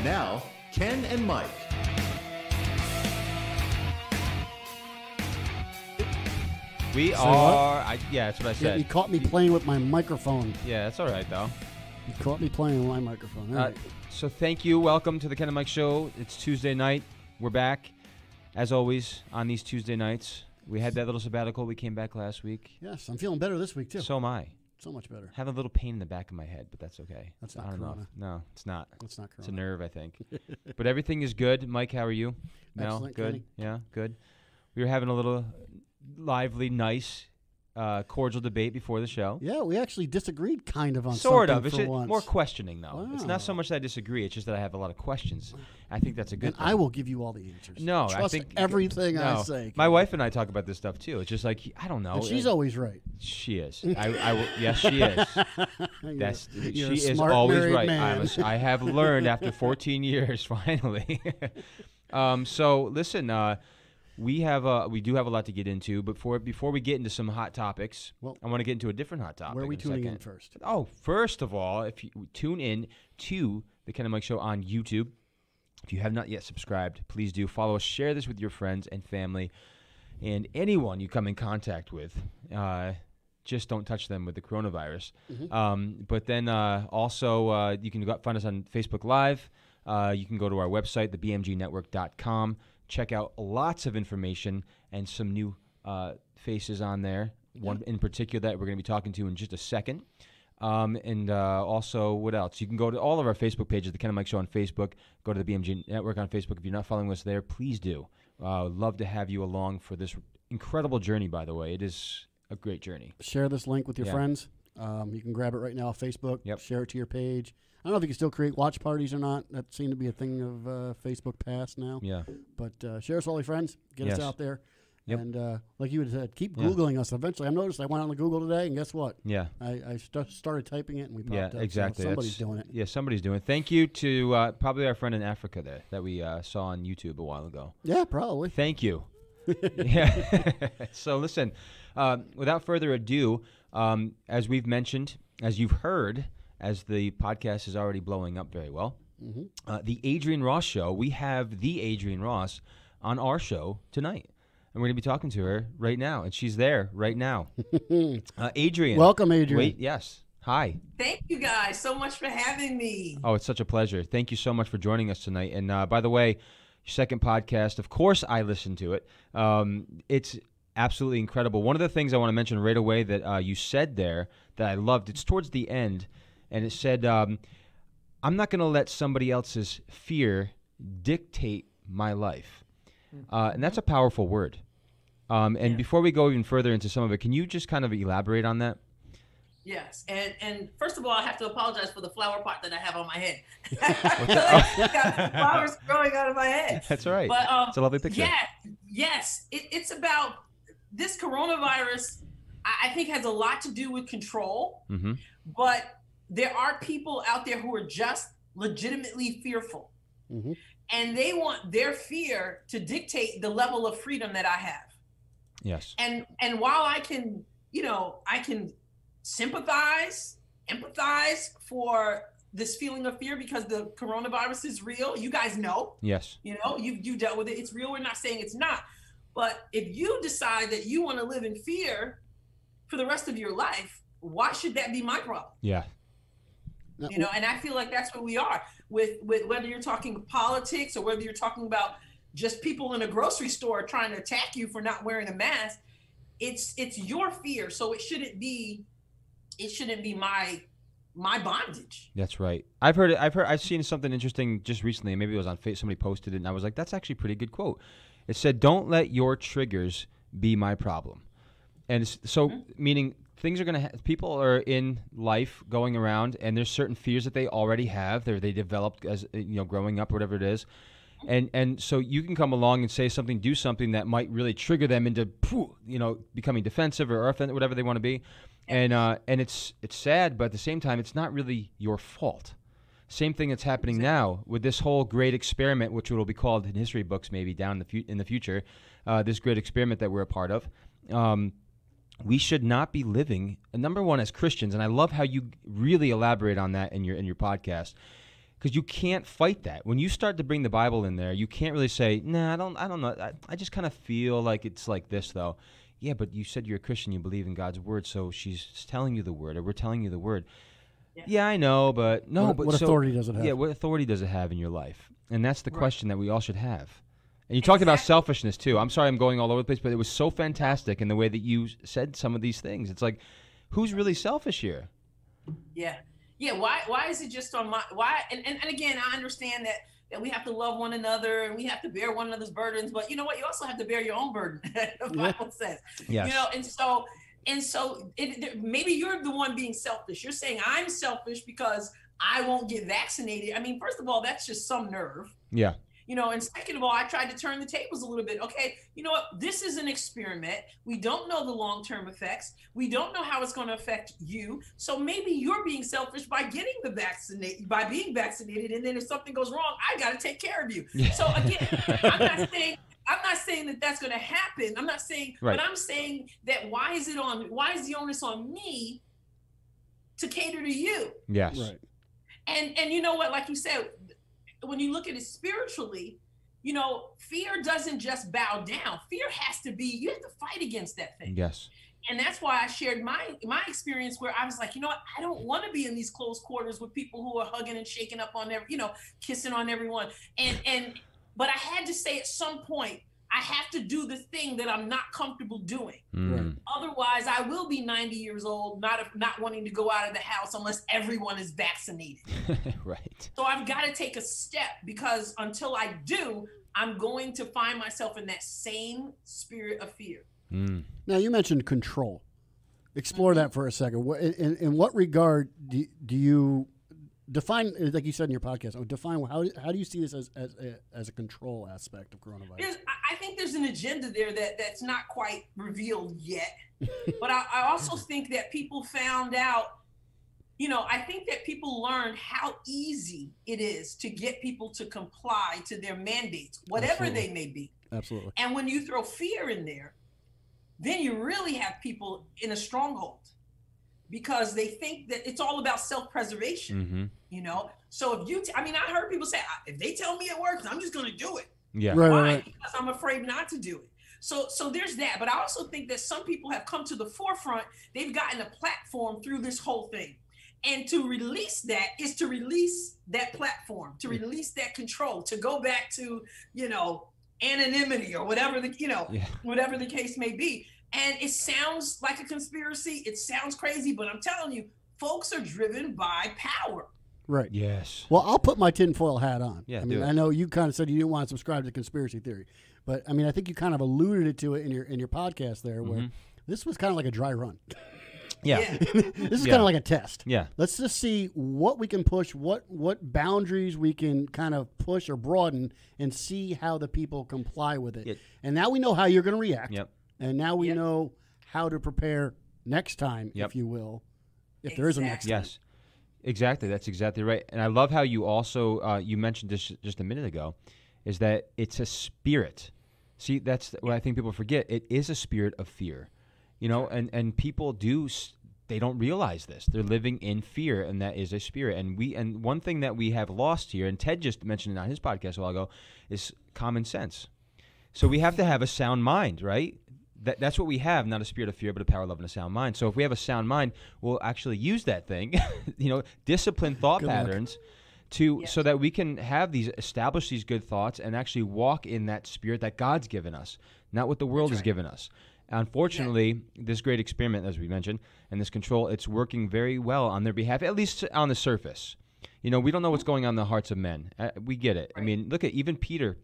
Now, Ken and Mike. We are. Yeah, that's what I said. Yeah, you caught me playing with my microphone. Yeah, that's all right, though. You caught me playing with my microphone. All right. So thank you. Welcome to the Ken and Mike Show. It's Tuesday night. We're back, as always, on these Tuesday nights. We had that little sabbatical. We came back last week. Yes, I'm feeling better this week, too. So am I. So much better. Have a little pain in the back of my head, but that's okay. That's not I don't know. corona. No, it's not. That's not corona. It's a nerve, I think. But everything is good. Mike, how are you? Excellent, good. Kenny. Yeah, good. We were having a little lively, nice, cordial debate before the show. Yeah, we actually disagreed kind of on Sort something of. It's for once. more questioning, though. It's Wow. not so much that I disagree. It's just that I have a lot of questions. I think that's a good And thing. I will give you all the answers. No, Trust I think everything I no. say. My wife and I talk about this stuff too. It's just like I don't know. And she's always right. She is. Yes, she is. That's You're a she is smart always married right. man. I have learned after 14 years finally. So listen, we do have a lot to get into. But before we get into some hot topics, I want to get into a different hot topic. Where are we tuning in first? Oh, first of all, if you tune in to the Ken and Mike Show on YouTube. If you have not yet subscribed, please do follow us. Share this with your friends and family and anyone you come in contact with. Just don't touch them with the coronavirus. Mm-hmm. But then also you can find us on Facebook Live. You can go to our website, thebmgnetwork.com. Check out lots of information and some new faces on there. One in particular that we're going to be talking to in just a second. And also, what else? You can go to all of our Facebook pages, The Ken and Mike Show on Facebook. Go to the BMG Network on Facebook. If you're not following us there, please do. Love to have you along for this incredible journey, by the way. It is a great journey. Share this link with your friends. You can grab it right now off Facebook. Share it to your page. I don't know if you can still create watch parties or not. That seemed to be a thing of Facebook past now. Yeah. But share us with all your friends. Get us out there. Yep. And like you had said, keep Googling us. Eventually, I noticed I went on the Google today, and guess what? Yeah. I started typing it, and we popped up. Exactly. So somebody's doing it. Yeah, somebody's doing it. Thank you to probably our friend in Africa there that we saw on YouTube a while ago. Yeah, probably. Thank you. Yeah. So listen, without further ado, as we've mentioned, as you've heard, as the podcast is already blowing up very well, the Adrian Ross Show, we have the Adrian Ross on our show tonight. And we're going to be talking to her right now, and she's there right now. Adrian. Welcome, Adrian. Wait, yes. Hi. Thank you guys so much for having me. Oh, it's such a pleasure. Thank you so much for joining us tonight. And by the way, your second podcast, of course I listened to it. It's absolutely incredible. One of the things I want to mention right away that you said there that I loved, it's towards the end, and it said, I'm not going to let somebody else's fear dictate my life. And that's a powerful word. And before we go even further into some of it, can you just kind of elaborate on that? Yes, and first of all, I have to apologize for the flower pot that I have on my head. Got flowers growing out of my head. That's all right. But it's a lovely picture. Yeah, yes, it's about this coronavirus. I think has a lot to do with control, but there are people out there who are just legitimately fearful, and they want their fear to dictate the level of freedom that I have. Yes. And while I can, I can sympathize, empathize for this feeling of fear because the coronavirus is real. You guys know. Yes. You've dealt with it. It's real. We're not saying it's not. But if you decide that you want to live in fear for the rest of your life, why should that be my problem? Yeah. And I feel like that's where we are with whether you're talking politics or whether you're talking about just people in a grocery store trying to attack you for not wearing a mask. It's your fear, so it shouldn't be my bondage. That's right. I've seen something interesting just recently. Maybe it was on Facebook. Somebody posted it, and I was like, "That's actually a pretty good quote." It said, "Don't let your triggers be my problem," and so meaning things are gonna. People are in life going around, and there's certain fears that they already have. They developed as growing up, or whatever it is. And so you can come along and say something, do something that might really trigger them into, becoming defensive or offensive, whatever they want to be. And it's sad, but at the same time, it's not really your fault. Same thing that's happening now with this whole great experiment, which will be called in history books maybe down in the future, this great experiment that we're a part of. We should not be living, number one, as Christians, and I love how you really elaborate on that in your podcast. because you can't fight that. When you start to bring the Bible in there, you can't really say, nah, I don't know. I just kind of feel like it's like this, though. Yeah, but you said you're a Christian, you believe in God's word, so she's telling you the word, or we're telling you the word. Yeah, I know, but no. What authority does it have? Yeah, what authority does it have in your life? And that's the question that we all should have. And you talked about selfishness, too. I'm sorry I'm going all over the place, but it was so fantastic in the way that you said some of these things. It's like, who's really selfish here? Yeah. Yeah, why is it just on my and again, I understand that we have to love one another and we have to bear one another's burdens, but you know what? You also have to bear your own burden. The Bible says. Yes. You know, and so maybe you're the one being selfish. You're saying I'm selfish because I won't get vaccinated. I mean, first of all, that's just some nerve. Yeah. You know, and second of all, I tried to turn the tables a little bit. Okay, you know what? This is an experiment. We don't know the long-term effects. We don't know how it's going to affect you. So maybe you're being selfish by getting by being vaccinated, and then if something goes wrong, I got to take care of you. Yeah. So again, I'm not saying that that's going to happen. I'm not saying, but I'm saying that why is the onus on me to cater to you? Yes. Right. And you know what? Like you said, when you look at it spiritually, you know, fear doesn't just bow down. Fear has to be, you have to fight against that thing. Yes. And that's why I shared my experience where I was like, you know what, I don't want to be in these close quarters with people who are hugging and shaking up on kissing on everyone. But I had to say at some point, I have to do the thing that I'm not comfortable doing. Mm. Otherwise, I will be 90 years old, not wanting to go out of the house unless everyone is vaccinated. Right. So I've got to take a step, because until I do, I'm going to find myself in that same spirit of fear. Mm. Now, you mentioned control. Explore that for a second. In what regard do you define, like you said in your podcast, how do you see this as a control aspect of coronavirus? I think there's an agenda there that's not quite revealed yet. But I also think that people found out, I think that people learned how easy it is to get people to comply to their mandates, whatever they may be. Absolutely. And when you throw fear in there, then you really have people in a stronghold, because they think that it's all about self-preservation, So if I heard people say, if they tell me it works, I'm just going to do it. Yeah. Right. Because I'm afraid not to do it. So there's that. But I also think that some people have come to the forefront. They've gotten a platform through this whole thing. And to release that is to release that platform, to release that control, to go back to, anonymity or whatever whatever the case may be. And it sounds like a conspiracy. It sounds crazy, but I'm telling you, folks are driven by power. Right. Yes. Well, I'll put my tinfoil hat on. Yeah, I know you kind of said you didn't want to subscribe to conspiracy theory, but I think you kind of alluded to it in your podcast there, where this was kind of like a dry run. Yeah. This is kind of like a test. Yeah. Let's just see what we can push, what boundaries we can kind of push or broaden, and see how the people comply with it. And now we know how you're going to react. Yep. And now we know how to prepare next time, if you will, if there is a next time. Yes. Exactly. That's exactly right. And I love how you also, you mentioned this just a minute ago, is that it's a spirit. See, that's what I think people forget. It is a spirit of fear. And people they don't realize this. They're living in fear, and that is a spirit. And one thing that we have lost here, and Ted just mentioned it on his podcast a while ago, is common sense. So we have to have a sound mind, right? That's what we have, not a spirit of fear, but a power, love, and a sound mind. So if we have a sound mind, we'll actually use that thing, discipline thought patterns so that we can establish these good thoughts and actually walk in that spirit that God's given us, not what the world has given us. Unfortunately, this great experiment, as we mentioned, and this control, it's working very well on their behalf, at least on the surface. We don't know what's going on in the hearts of men. We get it. Right. Look at even Peter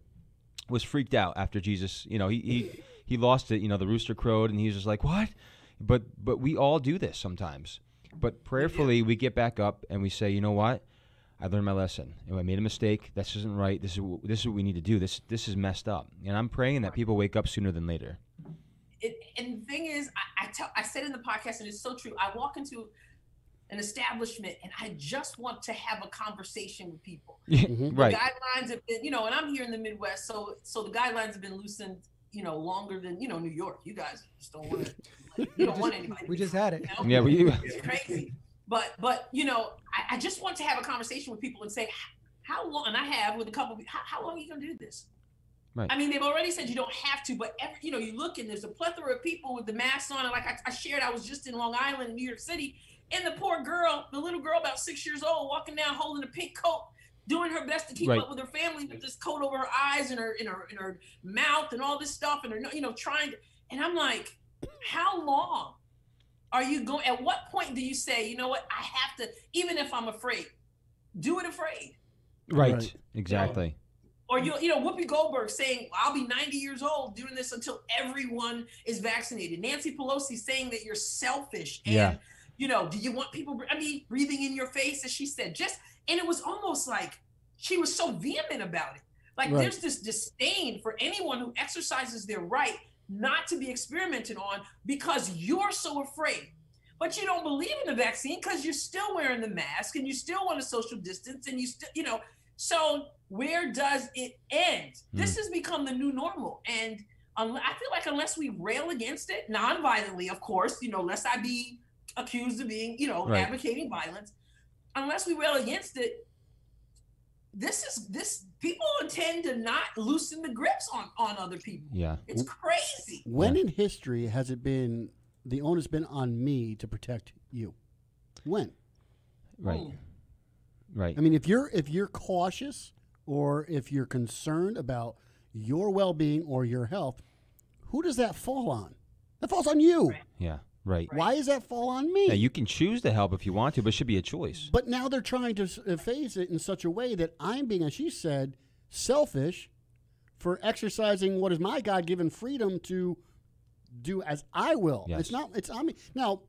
was freaked out after Jesus. He lost it. The rooster crowed, and he was just like, "What?" But we all do this sometimes. But prayerfully, we get back up and we say, "You know what? I learned my lesson. I made a mistake. This isn't right. This is what we need to do. This is messed up." And I'm praying that people wake up sooner than later. And the thing is, I said in the podcast, and it's so true. I walk into an establishment and I just want to have a conversation with people. Right. The guidelines have been, and I'm here in the Midwest, so the guidelines have been loosened, longer than New York. You guys just don't want to. You don't want anybody. We just had it. Yeah, it's crazy. But I just want to have a conversation with people and say, how long, and I have with a couple of, how long are you going to do this? Right. I mean, they've already said you don't have to, but you look and there's a plethora of people with the masks on. And like I shared, I was just in Long Island in New York City, and the poor girl, the little girl about 6 years old, walking down holding a pink coat, doing her best to keep up with her family with this coat over her eyes and her mouth and all this stuff, and her, trying to, and I'm like, how long are you going? At what point do you say, you know what, I have to, even if I'm afraid, do it afraid? Right. Exactly. Or Whoopi Goldberg saying, I'll be 90 years old doing this until everyone is vaccinated. Nancy Pelosi saying that you're selfish and do you want people breathing in your face, as she said, and it was almost like she was so vehement about it. Like there's this disdain for anyone who exercises their right not to be experimented on because you're so afraid. But you don't believe in the vaccine because you're still wearing the mask and you still want to social distance and you still, so where does it end? This has become the new normal. And I feel like unless we rail against it, non-violently, of course, lest I be accused of being, advocating violence, unless we rail against it, this people tend to not loosen the grips on other people. Yeah. It's crazy. When in history has it been, the onus been on me to protect you? When? Right. Right. I mean, if you're cautious or if you're concerned about your well-being or your health, who does that fall on? That falls on you. Right. Yeah. Right. Why does that fall on me? Yeah, you can choose to help if you want to, but it should be a choice. But now they're trying to phase it in such a way that I'm being, as she said, selfish for exercising what is my God-given freedom to do as I will. Yes. It's on me. Now,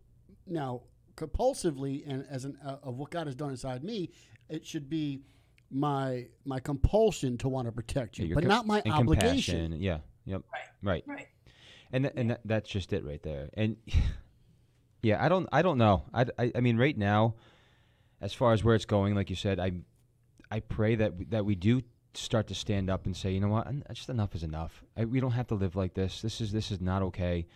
compulsively and as of what God has done inside me, it should be my compulsion to want to protect you, but not my obligation. Compassion. Yeah. Yep. Right. And that's just it right there. And yeah, I don't know. I mean, right now, as far as where it's going, like you said, I pray that we do start to stand up and say, you know what, just enough is enough. We don't have to live like this. This is not okay.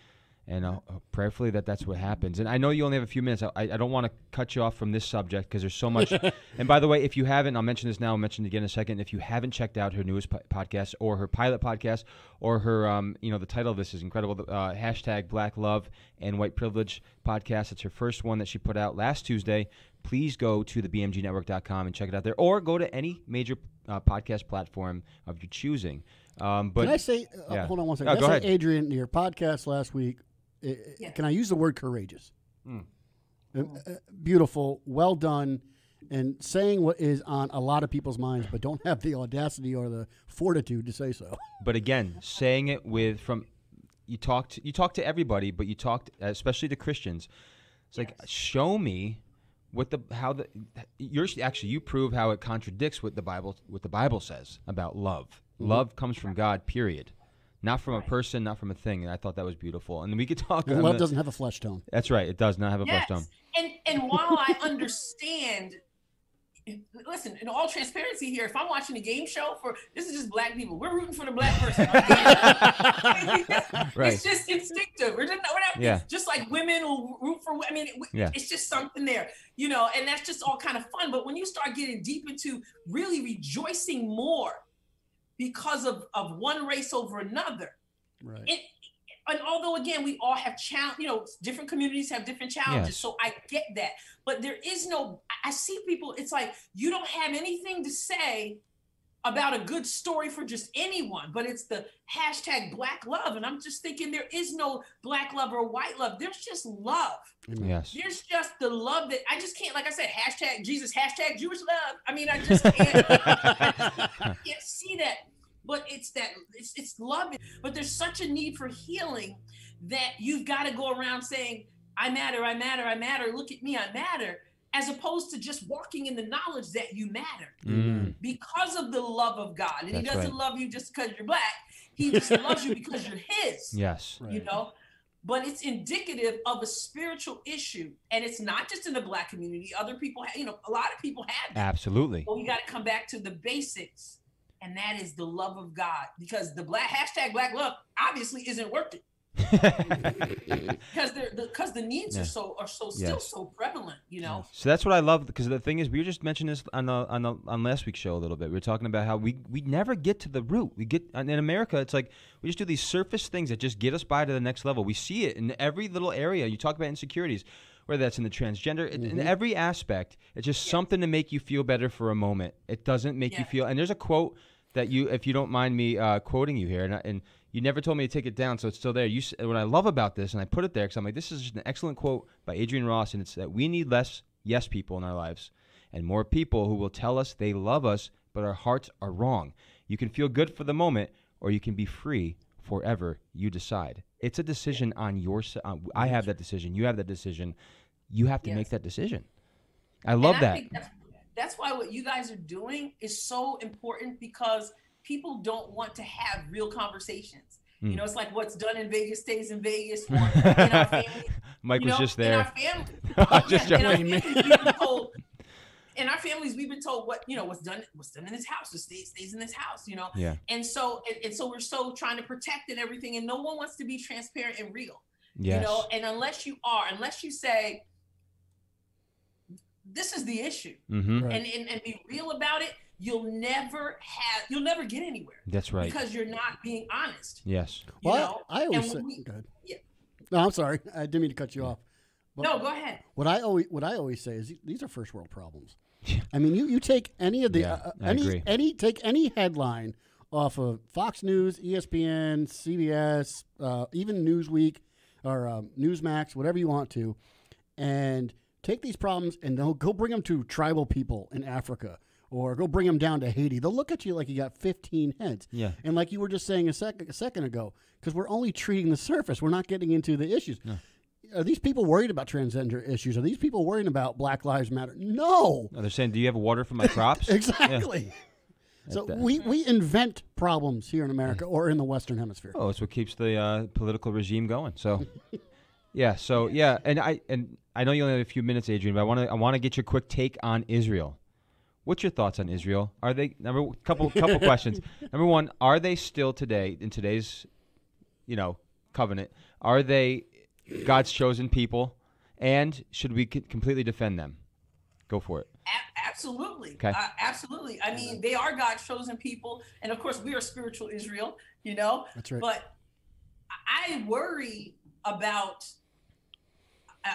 And prayerfully that's what happens. And I know you only have a few minutes. I don't want to cut you off from this subject because there's so much. And by the way, if you haven't, I'll mention this now, I'll mention it again in a second. If you haven't checked out her newest podcast or her pilot podcast or her, the title of this is incredible, hashtag Black Love and White Privilege podcast. It's her first one that she put out last Tuesday. Please go to the bmgnetwork.com and check it out there, or go to any major podcast platform of your choosing. But can I say, hold on one second. Go ahead. Adrian, your podcast last week, can I use the word courageous? Beautiful, well done, and saying what is on a lot of people's minds, but don't have the audacity or the fortitude to say so. But again, saying it you talk to everybody, but you talked especially to Christians. It's like, show me you prove how it contradicts what the Bible says about love. Mm-hmm. Love comes from God, period. Not from a person, not from a thing. And I thought that was beautiful. And we could talk. And love doesn't have a flesh tone. That's right. It does not have a flesh tone. And while I understand, listen, in all transparency here, if I'm watching a game show this is just black people. We're rooting for the black person. Right. It's just instinctive. We're not just like women will root for. It's just something there, and that's just all kind of fun. But when you start getting deep into really rejoicing more because of one race over another. Right. And although, again, we all have different communities have different challenges. Yes. So I get that. But there is I see people, it's like, you don't have anything to say about a good story for just anyone, but it's the hashtag Black Love. And I'm just thinking there is no black love or white love. There's just love. Yes. There's just the love that I just can't, like I said, hashtag Jesus, hashtag Jewish love. I mean, I just can't, I can't see that. But it's love. But there's such a need for healing that you've got to go around saying, I matter, I matter, I matter. Look at me, I matter. As opposed to just walking in the knowledge that you matter because of the love of God. And he doesn't love you just because you're black. He just loves you because you're his. Yes. You know? But it's indicative of a spiritual issue. And it's not just in the black community. Other people, a lot of people have that. Absolutely. But we got to come back to the basics. And that is the love of God. Because the hashtag Black Love obviously isn't working. because the needs are still so prevalent, you know. So that's what I love, because the thing is, we were just mentioning this on last week's show a little bit. We were talking about how we never get to the root. We get in America, it's like we just do these surface things that just get us by to the next level. We see it in every little area. You talk about insecurities, whether that's in the transgender, in every aspect. It's just something to make you feel better for a moment. It doesn't make you feel. And there's a quote that if you don't mind me quoting you here, and you never told me to take it down, so it's still there. What I love about this, and I put it there because I'm like, this is just an excellent quote by Adrian Ross, and it's that we need less yes people in our lives and more people who will tell us they love us, but our hearts are wrong. You can feel good for the moment, or you can be free forever. You decide. It's a decision on your side. I have that decision. You have that decision. You have to make that decision. I love that. I think that's why what you guys are doing is so important, because people don't want to have real conversations. You know, it's like what's done in Vegas stays in Vegas. Or in our family, Mike was just there. In our families, we've been told what's done in this house stays in this house. You know, and so we're so trying to protect and everything, and no one wants to be transparent and real. Yes. You know, and unless you say, this is the issue, and be real about it, you'll never get anywhere. That's right. Because you're not being honest. Yes. Well, I always say, go ahead. No, I'm sorry. I didn't mean to cut you off. But no, go ahead. What I always say is these are first world problems. I mean, you take any of the any headline off of Fox News, ESPN, CBS, even Newsweek or Newsmax, whatever you want to, and take these problems and they'll go bring them to tribal people in Africa, or go bring them down to Haiti. They'll look at you like you got 15 heads. Yeah. And like you were just saying a second ago, because we're only treating the surface. We're not getting into the issues. No. Are these people worried about transgender issues? Are these people worrying about Black Lives Matter? No. They're saying, do you have water for my crops? Exactly. Yeah. So we invent problems here in America or in the Western Hemisphere. Oh, it's what keeps the political regime going. So, and I know you only have a few minutes, Adrian, but I want to get your quick take on Israel. What's your thoughts on Israel? Are they couple questions? Number one, are they still today in today's, covenant? Are they God's chosen people, and should we completely defend them? Go for it. Absolutely. Okay. Absolutely. I mean, they are God's chosen people, and of course, we are spiritual Israel. That's right. But I worry about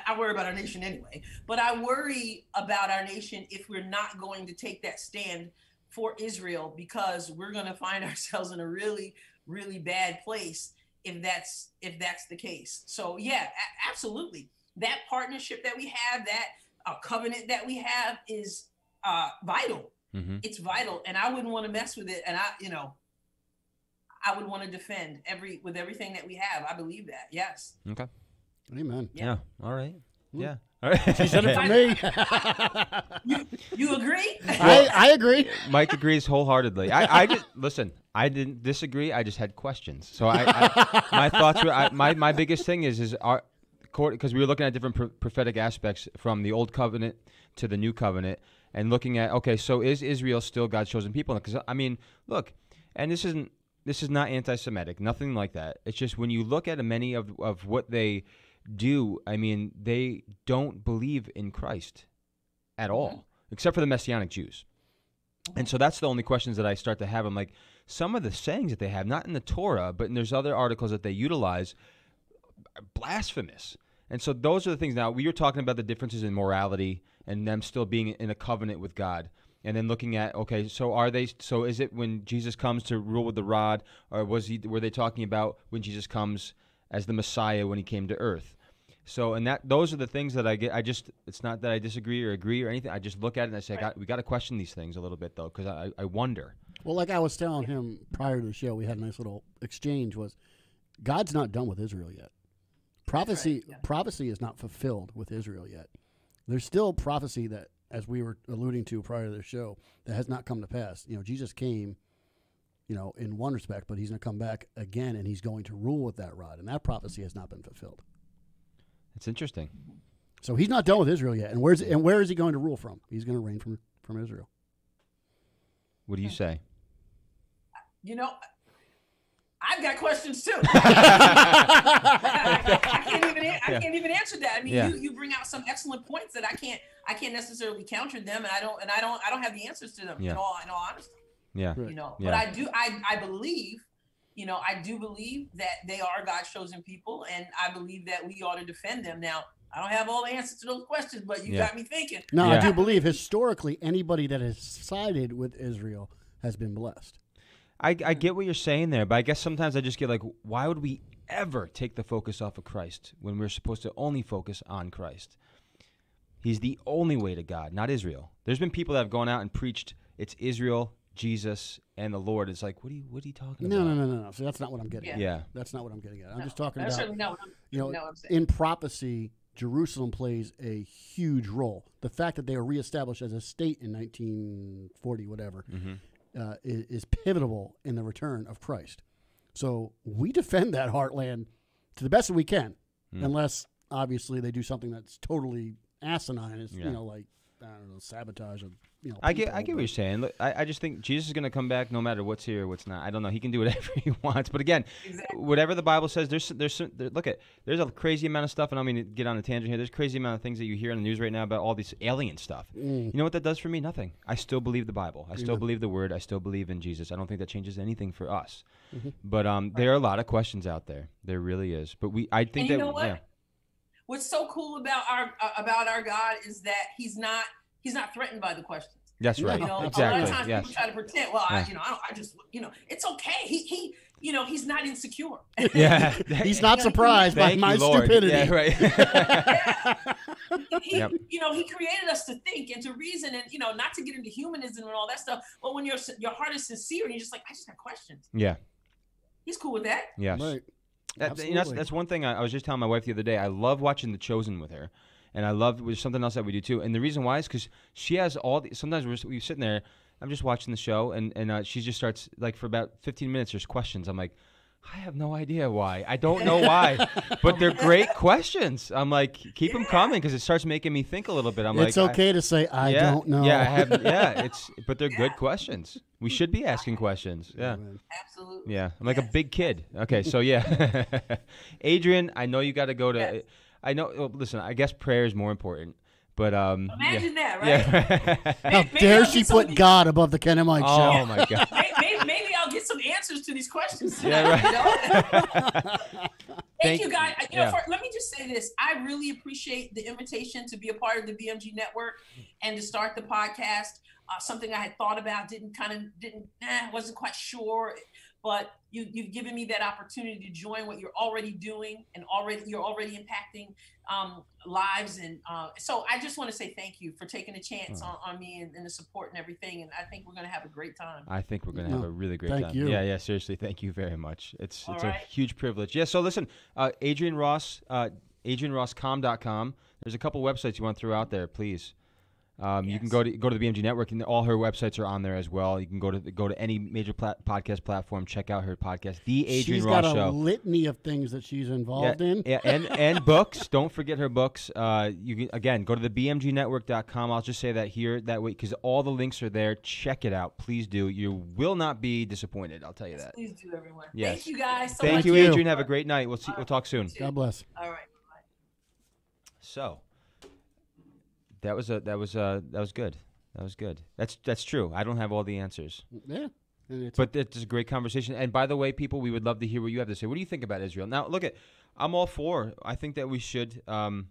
our nation anyway, but I worry about our nation if we're not going to take that stand for Israel, because we're going to find ourselves in a really, really bad place if that's the case. So yeah, absolutely. That partnership that we have, that covenant that we have is vital. Mm-hmm. It's vital, and I wouldn't want to mess with it. And I would want to defend with everything that we have. I believe that. Yes. Okay. Amen. Yeah. All right. Yeah. All right. She said it for me. You agree? I agree. Mike agrees wholeheartedly. I just listen. I didn't disagree. I just had questions. So my thoughts were my biggest thing is because we were looking at different prophetic aspects from the old covenant to the new covenant, and looking at, okay, so is Israel still God's chosen people? Because I mean, look, and this is not anti-Semitic, nothing like that. It's just when you look at many of what they do, I mean, they don't believe in Christ at all, except for the Messianic Jews. And so that's the only questions that I start to have. I'm like, some of the sayings that they have, not in the Torah, but there's other articles that they utilize, are blasphemous. And so those are the things. Now, we were talking about the differences in morality and them still being in a covenant with God. And then looking at, okay, so is it when Jesus comes to rule with the rod, or were they talking about when Jesus comes as the Messiah when he came to earth? So, and those are the things that I get. It's not that I disagree or agree or anything. I just look at it and I say, we got to question these things a little bit, though, because I wonder. Well, like I was telling him prior to the show, we had a nice little exchange, was God's not done with Israel yet. Prophecy is not fulfilled with Israel yet. There's still prophecy that, as we were alluding to prior to the show, that has not come to pass. Jesus came, in one respect, but he's going to come back again, and he's going to rule with that rod, and that prophecy has not been fulfilled. It's interesting. So he's not done with Israel yet, and where is he going to rule from? He's going to reign from Israel. What do you say? I've got questions too. I can't even answer that. I mean, you bring out some excellent points that I can't necessarily counter them, and I don't have the answers to them. In all honesty. Yeah. You know, but I believe, you know, I do believe that they are God's chosen people, and I believe that we ought to defend them. Now, I don't have all the answers to those questions, but you got me thinking. No, I do believe historically anybody that has sided with Israel has been blessed. I get what you're saying there, but I guess sometimes I just get like, why would we ever take the focus off of Christ when we're supposed to only focus on Christ? He's the only way to God, not Israel. There's been people that have gone out and preached it's Israel, Jesus, and the Lord. It's like, what are you talking about? No. So that's not what I'm getting at. Yeah. That's not what I'm getting at. I'm just talking about, certainly not what I'm saying. In prophecy, Jerusalem plays a huge role. The fact that they were reestablished as a state in 1940, whatever, is pivotal in the return of Christ. So we defend that heartland to the best that we can, unless obviously they do something that's totally asinine. It's, you know, like, I don't know, sabotage of, you know. I get what you're saying. Look, I just think Jesus is going to come back no matter what's here or what's not. I don't know. He can do whatever he wants. But again, whatever the Bible says, there's a crazy amount of stuff, and I mean to get on a tangent here. There's a crazy amount of things that you hear on the news right now about all this alien stuff. You know what that does for me? Nothing. I still believe the Bible. I still believe the Word. I still believe in Jesus. I don't think that changes anything for us. But there are a lot of questions out there. There really is. But I think and you know what? What's so cool about our God is that he's not threatened by the questions. That's right. You know, exactly. A lot of times people try to pretend. Well, I just it's okay. He's not insecure. Yeah, he's not surprised by my stupidity. Yeah, right. He created us to think and to reason, and not to get into humanism and all that stuff. But when your heart is sincere and you're just like, I just have questions. Yeah, he's cool with that. Yes. Right. That's one thing I was just telling my wife the other day. I love watching The Chosen with her, and I love something else that we do too. And the reason why is because she has all the. Sometimes we're sitting there. I'm just watching the show, and she just starts like for about 15 minutes. There's questions. I'm like, I have no idea why. I don't know why, but they're great questions. I'm like, keep them coming because it starts making me think a little bit. It's okay to say I don't know. Yeah, but they're good questions. We should be asking questions. Yeah, absolutely. Yeah, I'm like a big kid. Okay, so yeah, Adrian, I know you got to go to. Yes. I know. Well, listen, I guess prayer is more important. But imagine that, right? Yeah. How dare she put God above the Ken and Mike show? Oh my God! Maybe I'll get some answers to these questions. Yeah, right. Thank you, guys. Let me just say this: I really appreciate the invitation to be a part of the BMG network and to start the podcast. Something I had thought about, wasn't quite sure. But you've given me that opportunity to join what you're already doing, and you're already impacting lives. And so I just want to say thank you for taking a chance on me and the support and everything. And I think we're going to have a great time. I think we're going to have a really great time. Thank you. Yeah, seriously, thank you very much. It's a huge privilege. Yeah, so listen, Adrian Ross, AdrianRossCom.com. There's a couple websites you want to throw out there, please. You can go to the BMG Network, and all her websites are on there as well. You can go to any major podcast platform, check out her podcast, The Adrian Ross Show. She's got a litany of things that she's involved in. Yeah, and books. Don't forget her books. You can, again, go to the BMGNetwork.com. I'll just say that here that way because all the links are there. Check it out. Please do. You will not be disappointed. I'll tell you that. Please do, everyone. Yes. Thank you, guys. Thank you, Adrian. Have a great night. We'll talk soon. God bless. All right. Bye. So. That was good. That was good. That's true. I don't have all the answers. Yeah. But it's a great conversation. And by the way, people, we would love to hear what you have to say. What do you think about Israel? Now, look I'm all for. I think that we should. How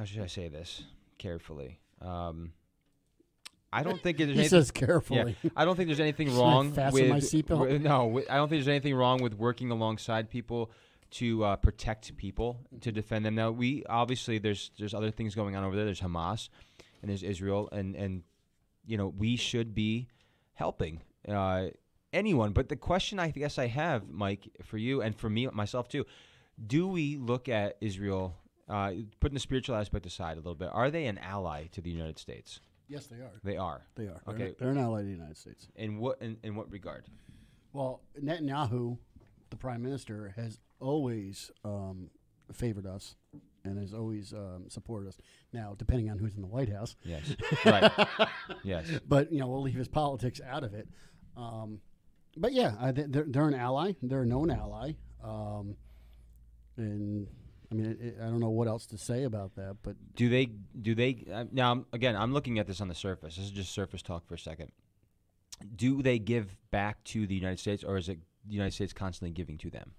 should I say this carefully? I don't think there's. He says carefully. Yeah, I don't think there's anything wrong with my seatbelt. No, I don't think there's anything wrong with working alongside people to protect people, to defend them. Now, obviously there's other things going on over there. There's Hamas, and there's Israel, and we should be helping anyone. But the question I guess I have, Mike, for you and for me myself too, do we look at Israel, putting the spiritual aspect aside a little bit? Are they an ally to the United States? Yes, they are. They are. They are. Okay, they're an ally to the United States. In what regard? Well, Netanyahu, the prime minister, has always favored us and has always supported us. Now, depending on who's in the White House. Yes. Right. Yes. But, we'll leave his politics out of it. But yeah, they're an ally. They're a known ally. And I mean, I don't know what else to say about that. But do they? Now, again, I'm looking at this on the surface. This is just surface talk for a second. Do they give back to the United States, or is it the United States constantly giving to them?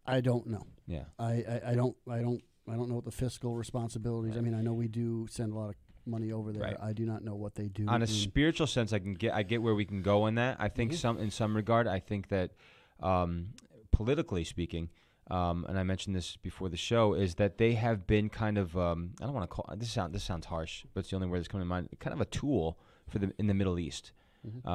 I don't know. Yeah. I don't know what the fiscal responsibilities. Right. I mean, I know we do send a lot of money over there. Right. I do not know what they do. On a spiritual sense, I get where we can go in that. I think in some regard, I think that politically speaking, and I mentioned this before the show, is that they have been kind of I don't want to call this sounds harsh, but it's the only word that's coming to mind. Kind of a tool for in the Middle East.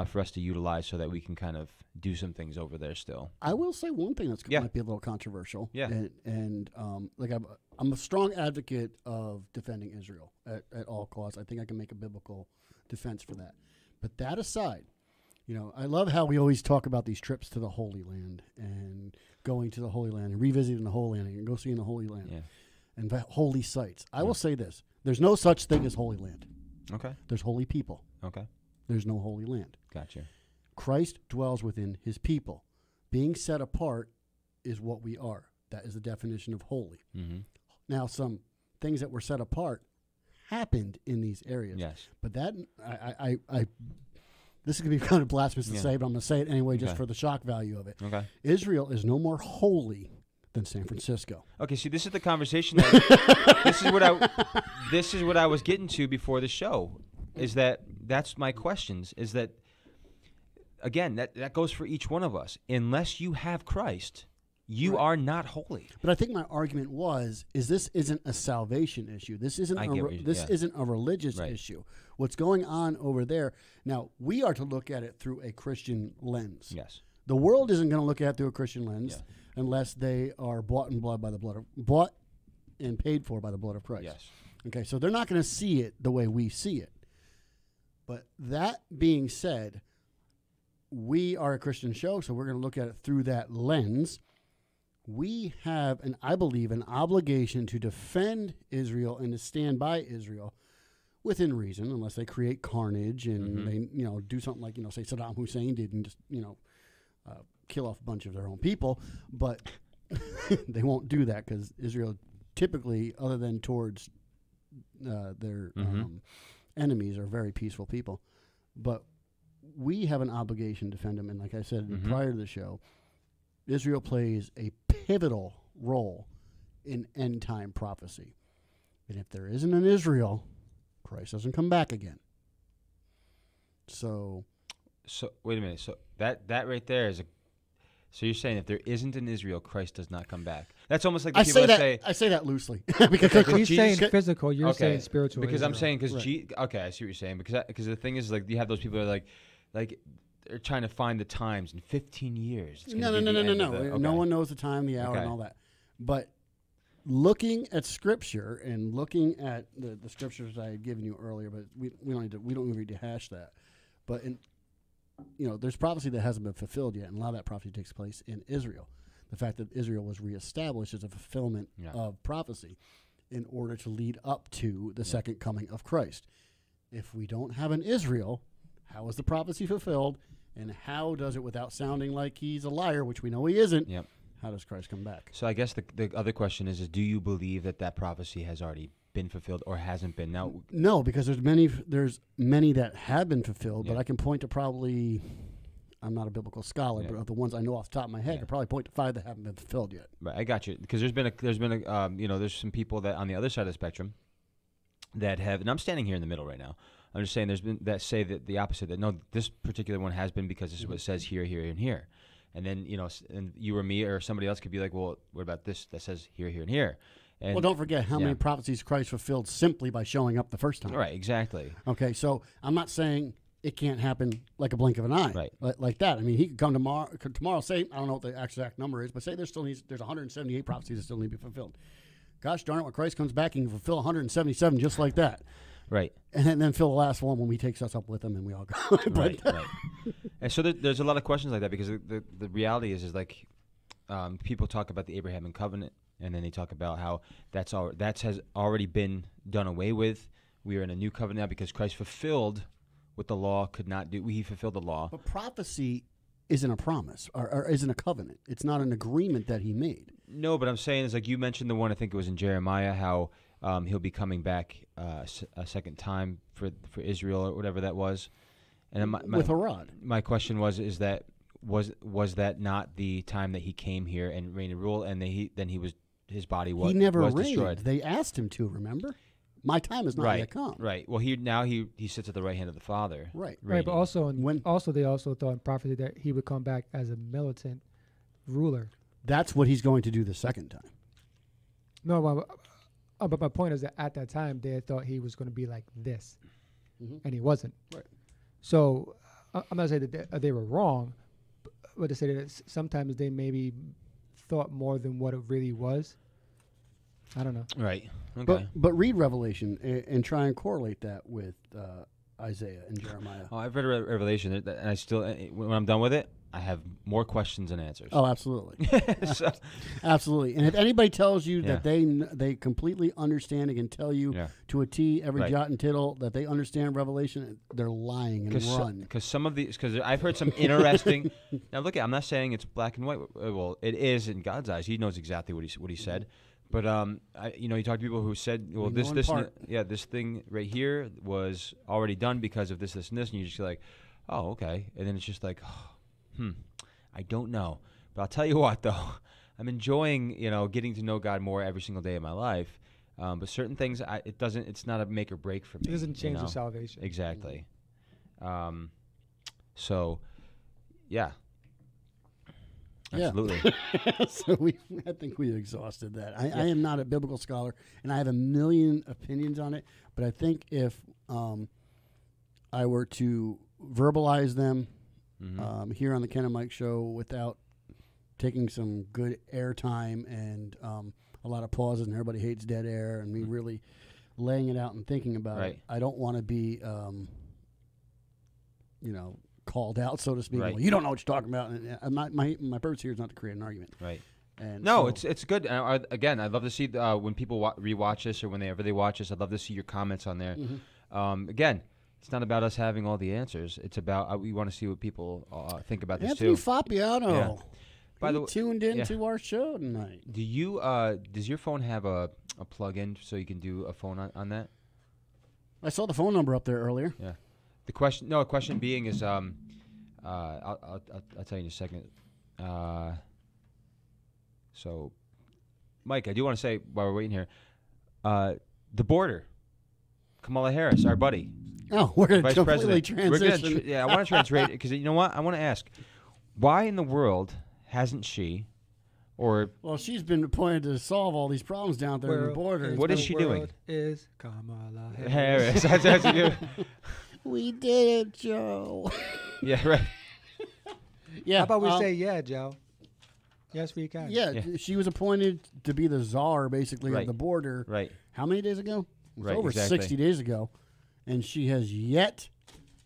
For us to utilize so that we can kind of do some things over there still. I will say one thing that's might be a little controversial. Yeah. And like I'm a strong advocate of defending Israel at all costs. I think I can make a biblical defense for that. But that aside, you know, I love how we always talk about these trips to the Holy Land and going to the Holy Land and revisiting the Holy Land and go seeing the Holy Land and holy sites. I will say this. There's no such thing as Holy Land. Okay. There's holy people. Okay. There's no Holy Land. Gotcha. Christ dwells within his people. Being set apart is what we are. That is the definition of holy. Mm-hmm. Now, some things that were set apart happened in these areas. Yes. But that, this is going to be kind of blasphemous to say, but I'm going to say it anyway just for the shock value of it. Okay. Israel is no more holy than San Francisco. Okay, see, this is the conversation. This is what I was getting to before the show. That's my questions. Is that again that goes for each one of us. Unless you have Christ, you are not holy. But I think my argument is this isn't a salvation issue. This isn't isn't a religious issue. What's going on over there now? We are to look at it through a Christian lens. Yes. The world isn't going to look at it through a Christian lens unless they are bought and paid for by the blood of Christ. Yes. Okay, so they're not going to see it the way we see it. But that being said, we are a Christian show, so we're going to look at it through that lens. We have, and I believe, an obligation to defend Israel and to stand by Israel within reason, unless they create carnage and they, do something like, say Saddam Hussein did and just, kill off a bunch of their own people. But they won't do that because Israel typically, other than towards their enemies, are very peaceful people. But we have an obligation to defend them. And like I said prior to the show, Israel plays a pivotal role in end-time prophecy. And if there isn't an Israel, Christ doesn't come back again. So wait a minute. So that right there is so you're saying if there isn't an Israel, Christ does not come back. That's almost like the people that say. I say that loosely because he's saying physical, you're saying spiritual. Because Israel. I'm saying I see what you're saying because the thing is like you have those people that are like they're trying to find the times in 15 years. No. No one knows the time, the hour, and all that. But looking at Scripture and looking at the scriptures I had given you earlier, but we don't need to hash that. But there's prophecy that hasn't been fulfilled yet, and a lot of that prophecy takes place in Israel. The fact that Israel was reestablished as a fulfillment of prophecy in order to lead up to the second coming of Christ. If we don't have an Israel, how is the prophecy fulfilled, and how does it, without sounding like he's a liar, which we know he isn't, how does Christ come back? So I guess the other question is do you believe that prophecy has already been fulfilled or hasn't been? Now, no, because there's many that have been fulfilled, but I can point to probably, I'm not a biblical scholar, but of the ones I know off the top of my head, I could probably point to 5 that haven't been fulfilled yet. Right, I got you. Because there's some people that on the other side of the spectrum that have, and I'm standing here in the middle right now. I'm just saying there's been that say that the opposite, that no, this particular one has been because this is what it says here, here, and here. And then, and you or me or somebody else could be like, well, what about this that says here, here, and here? And, well, don't forget how many prophecies Christ fulfilled simply by showing up the first time. Right, exactly. Okay, so I'm not saying it can't happen like a blink of an eye. Right. Like that. I mean, he could come tomorrow, say, I don't know what the exact number is, but say there's 178 prophecies that still need to be fulfilled. Gosh darn it, when Christ comes back, he can fulfill 177 just like that. Right. And then fill the last one when he takes us up with him and we all go. Right. And so there's a lot of questions like that because the reality is like people talk about the Abrahamic covenant and then they talk about how that has already been done away with. We are in a new covenant now because Christ fulfilled what the law could not do. He fulfilled the law. But prophecy isn't a promise or isn't a covenant. It's not an agreement that he made. No, but I'm saying is like you mentioned the one, I think it was in Jeremiah, how he'll be coming back a second time for Israel or whatever that was. And With a rod. My question was that not the time that he came here and reigned and ruled, and his body was he never was reigned. destroyed. They asked him to, remember? My time has not yet come. Right. Well, he sits at the right hand of the Father. Right. Right, but they also thought in prophecy that he would come back as a militant ruler. That's what he's going to do the second time. No, but my point is that at that time they had thought he was going to be like this, and he wasn't. Right. So I'm not saying that they were wrong, but to say that sometimes they maybe thought more than what it really was. I don't know. Right. Okay. But read Revelation and try and correlate that with Isaiah and Jeremiah. Oh, I've read Revelation, and I still, when I'm done with it, I have more questions than answers. Oh, absolutely. So, absolutely. And if anybody tells you that they completely understand and can tell you to a T every jot and tittle that they understand Revelation, they're lying and run. Because I've heard some interesting. Now look, I'm not saying it's black and white. Well, it is in God's eyes. He knows exactly what he said. But you talk to people who said, well, this thing right here was already done because of this, and you're just like, oh, okay. And then it's just like, I don't know. But I'll tell you what, though, I'm enjoying, getting to know God more every single day of my life. But certain things, it's not a make or break for me. It doesn't change your salvation. Exactly. So, yeah. Absolutely. So I think we exhausted that. I am not a biblical scholar, and I have a million opinions on it. But I think if I were to verbalize them here on the Ken and Mike show without taking some good airtime and a lot of pauses, and everybody hates dead air, and me really laying it out and thinking about it, I don't want to be, called out, so to speak. Right. Well, you don't know what you're talking about. And my purpose here is not to create an argument. Right. And no, it's good. Again, I'd love to see when people rewatch this or whenever they watch this, I'd love to see your comments on there. Again, it's not about us having all the answers. It's about we want to see what people think about this too. Anthony Fabiano. Yeah. By the way, tuned into our show tonight. Do you? Does your phone have a plug-in so you can do a phone on that? I saw the phone number up there earlier. Yeah. The question being is, I'll tell you in a second. So, Mike, I do want to say while we're waiting here, the border, Kamala Harris, our buddy. Oh, we're going to Vice completely President. transition. I want to translate it because you know what? I want to ask, why in the world hasn't she, well, she's been appointed to solve all these problems down there at the border. What is she doing? Is Kamala Harris. That's good. We did it, Joe. Yeah, right. Yeah. How about we say, yeah, Joe? Yes, we can. Yeah, she was appointed to be the czar, basically, of the border. Right. How many days ago? It was over exactly. 60 days ago. And she has yet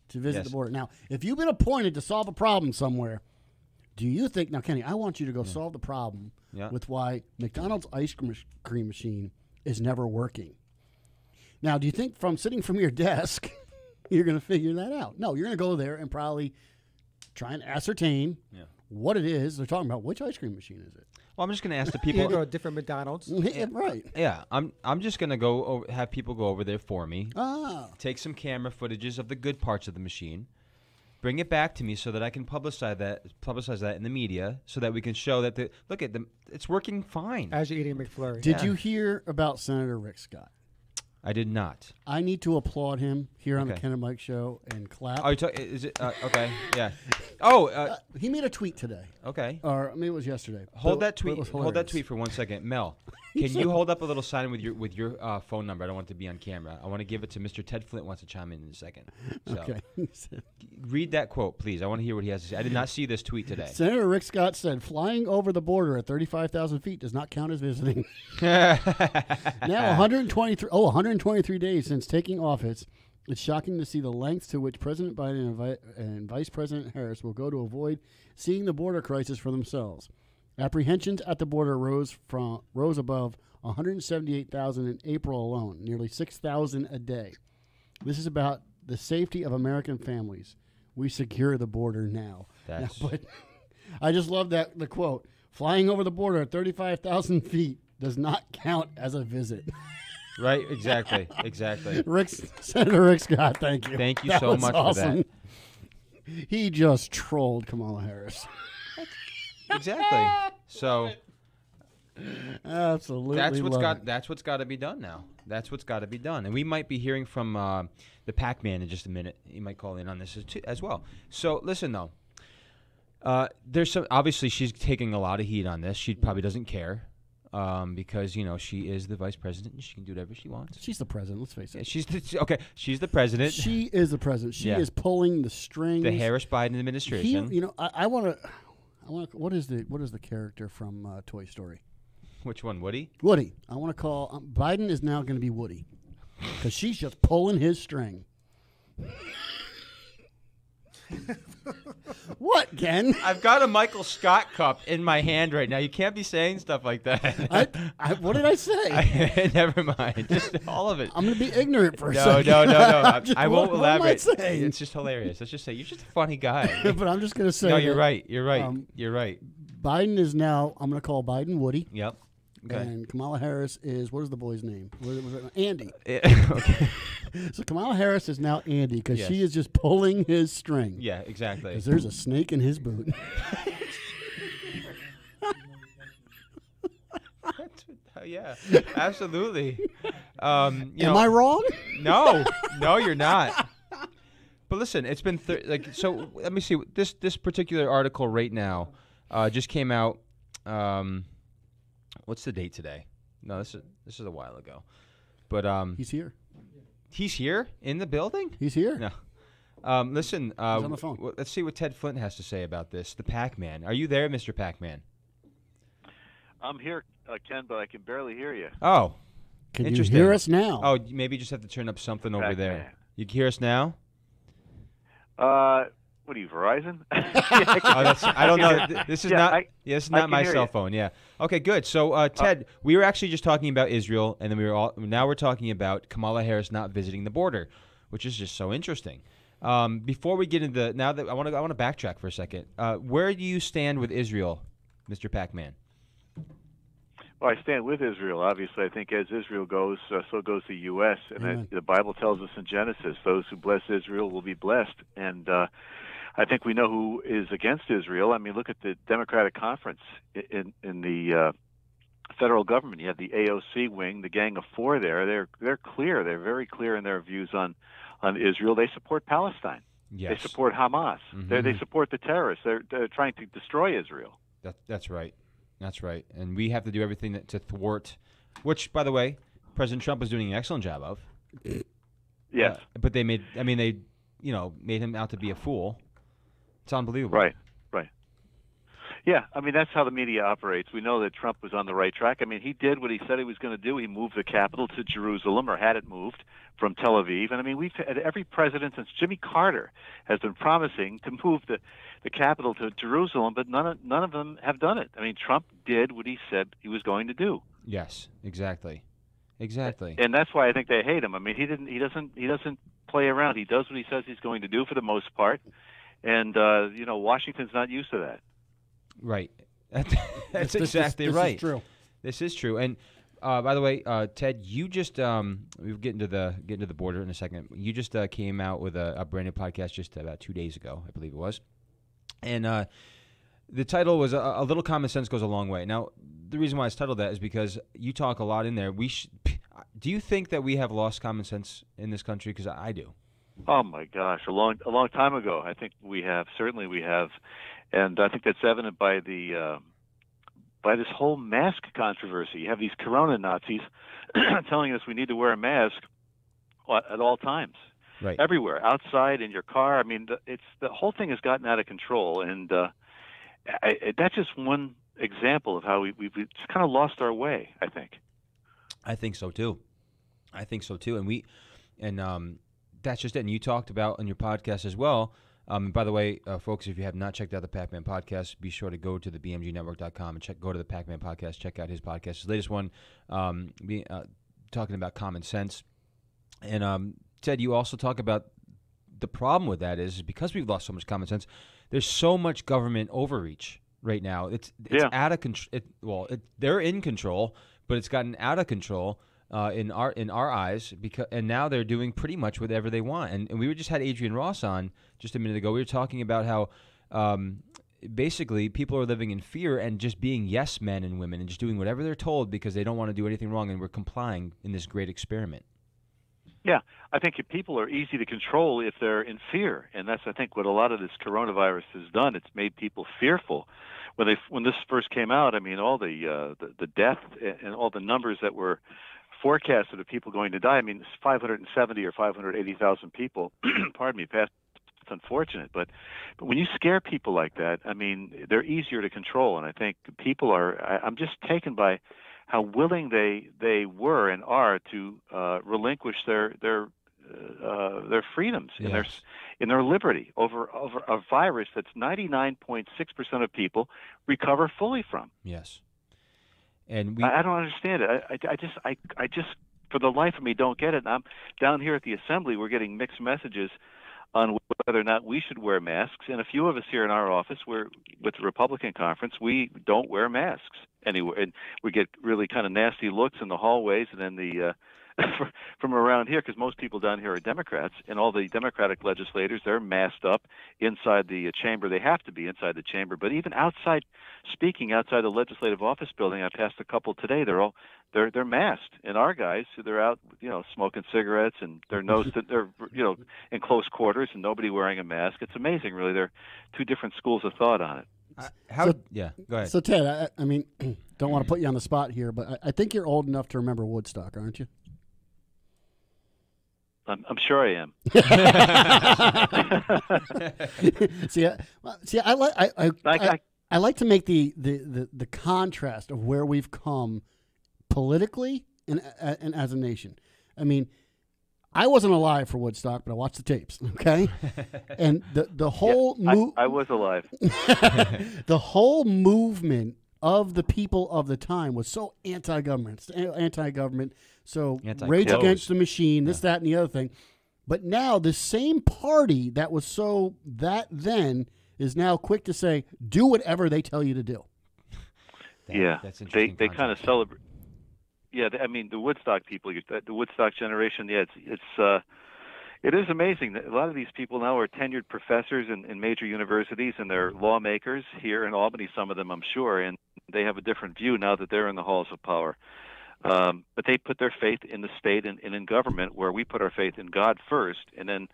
to visit the border. Now, if you've been appointed to solve a problem somewhere, do you think, now, Kenny, I want you to go solve the problem with why McDonald's ice cream machine is never working. Now, do you think from sitting from your desk, you're going to figure that out? No, you're going to go there and probably try and ascertain what it is they're talking about. Which ice cream machine is it? Well, I'm just going to ask the people. You go to different McDonald's. Right. Yeah, I'm just going to have people go over there for me. Take some camera footages of the good parts of the machine. Bring it back to me so that I can publicize that in the media, so that we can show that it's working fine. As you're eating McFlurry. Did you hear about Senator Rick Scott? I did not. I need to applaud him here on the Ken and Mike show and clap. Oh, is it okay? Yeah. Oh, he made a tweet today. Okay. Or maybe it was yesterday. Hold that tweet. Hold that tweet for 1 second, Mel. Can you hold up a little sign with your phone number? I don't want it to be on camera. I want to give it to Mr. Ted Flint. Wants to chime in a second. So, okay. Read that quote, please. I want to hear what he has to say. I did not see this tweet today. Senator Rick Scott said, "Flying over the border at 35,000 feet does not count as visiting." Now, 123 days since taking office, it's shocking to see the lengths to which President Biden and Vice President Harris will go to avoid seeing the border crisis for themselves. Apprehensions at the border rose above 178,000 in April alone, nearly 6,000 a day. This is about the safety of American families. We secure the border now. That's But I just love the quote. Flying over the border at 35,000 feet does not count as a visit. right. Exactly. Senator Rick Scott, thank you. Thank you That so was much awesome. for that. He just trolled Kamala Harris. Exactly. So Absolutely. that's what's got to be done now. That's what's got to be done. And we might be hearing from the Pac-Man in just a minute. He might call in on this as well. So listen though. There's some obviously she's taking a lot of heat on this. She probably doesn't care. Because she is the vice president and she can do whatever she wants. She's the president. Let's face it. She's the president. She is the president. She is pulling the strings. The Harris-Biden administration. I want to. What is the character from Toy Story? Which one, Woody? Woody. I want to call Biden is now going to be Woody because she's just pulling his string. What, Ken? I've got a Michael Scott cup in my hand right now. You can't be saying stuff like that. What did I say? Never mind. Just all of it. I'm going to be ignorant for a second. No. I won't elaborate. What am I saying? It's just hilarious. Let's just say you're just a funny guy. But I'm just going to say. No, you're right. You're right. Biden is now. I'm going to call Biden Woody. Yep. Okay. And Kamala Harris is, what is the boy's name? Was it Andy. Okay. So Kamala Harris is now Andy because Yes. she is just pulling his string. Yeah, exactly. Because there's a snake in his boot. Yeah, absolutely. Am I wrong? No, you're not. But listen, it's been so. Let me see. This particular article right now just came out. What's the date today? No, this is a while ago. But He's here. he's here in the building. He's here. No. Listen. He's on the phone. Let's see what Ted Flint has to say about this. The Pac-Man. Are you there, Mr. Pac-Man? I'm here, Ken, but I can barely hear you. Oh. Can you Interesting. hear us now? Oh, maybe you just have to turn up something over Pac-Man. there. You can hear us now? What are you, Verizon? I don't know. This is not. This is not my hear cell you. phone. Yeah. Okay. Good. So, Ted, we were actually just talking about Israel, and then now we're talking about Kamala Harris not visiting the border, which is just so interesting. Before we get into now that I want to backtrack for a second. Where do you stand with Israel, Mr. Pac-Man? Well, I stand with Israel. Obviously, I think as Israel goes, so goes the U.S. And Amen. the Bible tells us in Genesis, those who bless Israel will be blessed. And I think we know who is against Israel. I mean, look at the Democratic Conference in the federal government. You have the AOC wing, the Gang of Four there. They're clear. They're very clear in their views on Israel. They support Palestine. Yes. They support Hamas. Mm-hmm. They support the terrorists. They're trying to destroy Israel. That's right. That's right. And we have to do everything to thwart, which, by the way, President Trump is doing an excellent job of. Yes. But they made him out to be a fool. It's unbelievable. Right. Yeah, I mean, that's how the media operates. We know that Trump was on the right track. I mean, he did what he said he was going to do. He moved the capital to Jerusalem, or had it moved from Tel Aviv. And I mean, we've had every president since Jimmy Carter has been promising to move the capital to Jerusalem, but none of them have done it. I mean, Trump did what he said he was going to do. Yes, exactly. And that's why I think they hate him. I mean, he doesn't play around. He does what he says he's going to do for the most part. And Washington's not used to that. Right. That's exactly right. This is true. This is true. And by the way, Ted, you just we'll get into the border in a second. You just came out with a brand new podcast just about 2 days ago, I believe it was. And the title was a little common sense goes a long way. Now, the reason why it's titled that is because you talk a lot in there. Do you think that we have lost common sense in this country? Because I do. Oh my gosh, a long time ago. I think we have. Certainly we have. And I think that's evident by by this whole mask controversy. You have these Corona Nazis telling us we need to wear a mask at all times, right? Everywhere, outside, in your car. I mean, the whole thing has gotten out of control, and that's just one example of how we've just kind of lost our way. I think so too. And that's just it. And you talked about on your podcast as well. By the way, folks, if you have not checked out the Pac-Man podcast, be sure to go to the bmgnetwork.com and go to the Pac-Man podcast, check out his podcast. His latest one, talking about common sense. And Ted, you also talk about the problem with that is because we've lost so much common sense. There's so much government overreach right now. It's out of control. They're in control, but it's gotten out of control in our eyes and now they're doing pretty much whatever they want. And we just had Adrian Ross on just a minute ago. We were talking about how basically people are living in fear and just being yes men and women and just doing whatever they're told because they don't want to do anything wrong, and we're complying in this great experiment. Yeah, I think people are easy to control if they're in fear, and that's, I think, what a lot of this coronavirus has done. It's made people fearful. When this first came out, I mean, all the death and all the numbers that were forecasted of people going to die. I mean, 570 or 580,000 people, pardon me, passed. It's unfortunate, but when you scare people like that, I mean, they're easier to control, and I think people are. I'm just taken by how willing they were and are to relinquish their freedoms and their liberty over a virus that's 99.6% of people recover fully from. Yes, and I don't understand it. I just for the life of me don't get it. And I'm down here at the assembly. We're getting mixed messages on whether or not we should wear masks, and a few of us here in our office, with the Republican conference, we don't wear masks anywhere, and we get really kind of nasty looks in the hallways, and then from around here, because most people down here are Democrats, and all the Democratic legislators, they're masked up inside the chamber. They have to be inside the chamber, but even outside, speaking outside the legislative office building, I passed a couple today. They're masked, and our guys, they're out, smoking cigarettes, and they're in close quarters, and nobody wearing a mask. It's amazing, really. There are two different schools of thought on it. Go ahead. So Ted, I mean, don't want to put you on the spot here, but I think you're old enough to remember Woodstock, aren't you? I'm sure I am. I like to make the contrast of where we've come politically and as a nation. I mean, I wasn't alive for Woodstock, but I watched the tapes. Okay, and the whole I was alive. The whole movement of the people of the time was so anti-government, so rage against the machine, this, that, and the other thing. But now the same party that was so that then is now quick to say, do whatever they tell you to do. That's interesting. They kind of celebrate. Yeah, I mean, the Woodstock people, the Woodstock generation, it is amazing. A lot of these people now are tenured professors in major universities, and they're lawmakers here in Albany, some of them, I'm sure, and they have a different view now that they're in the halls of power. But they put their faith in the state and in government, where we put our faith in God first, and then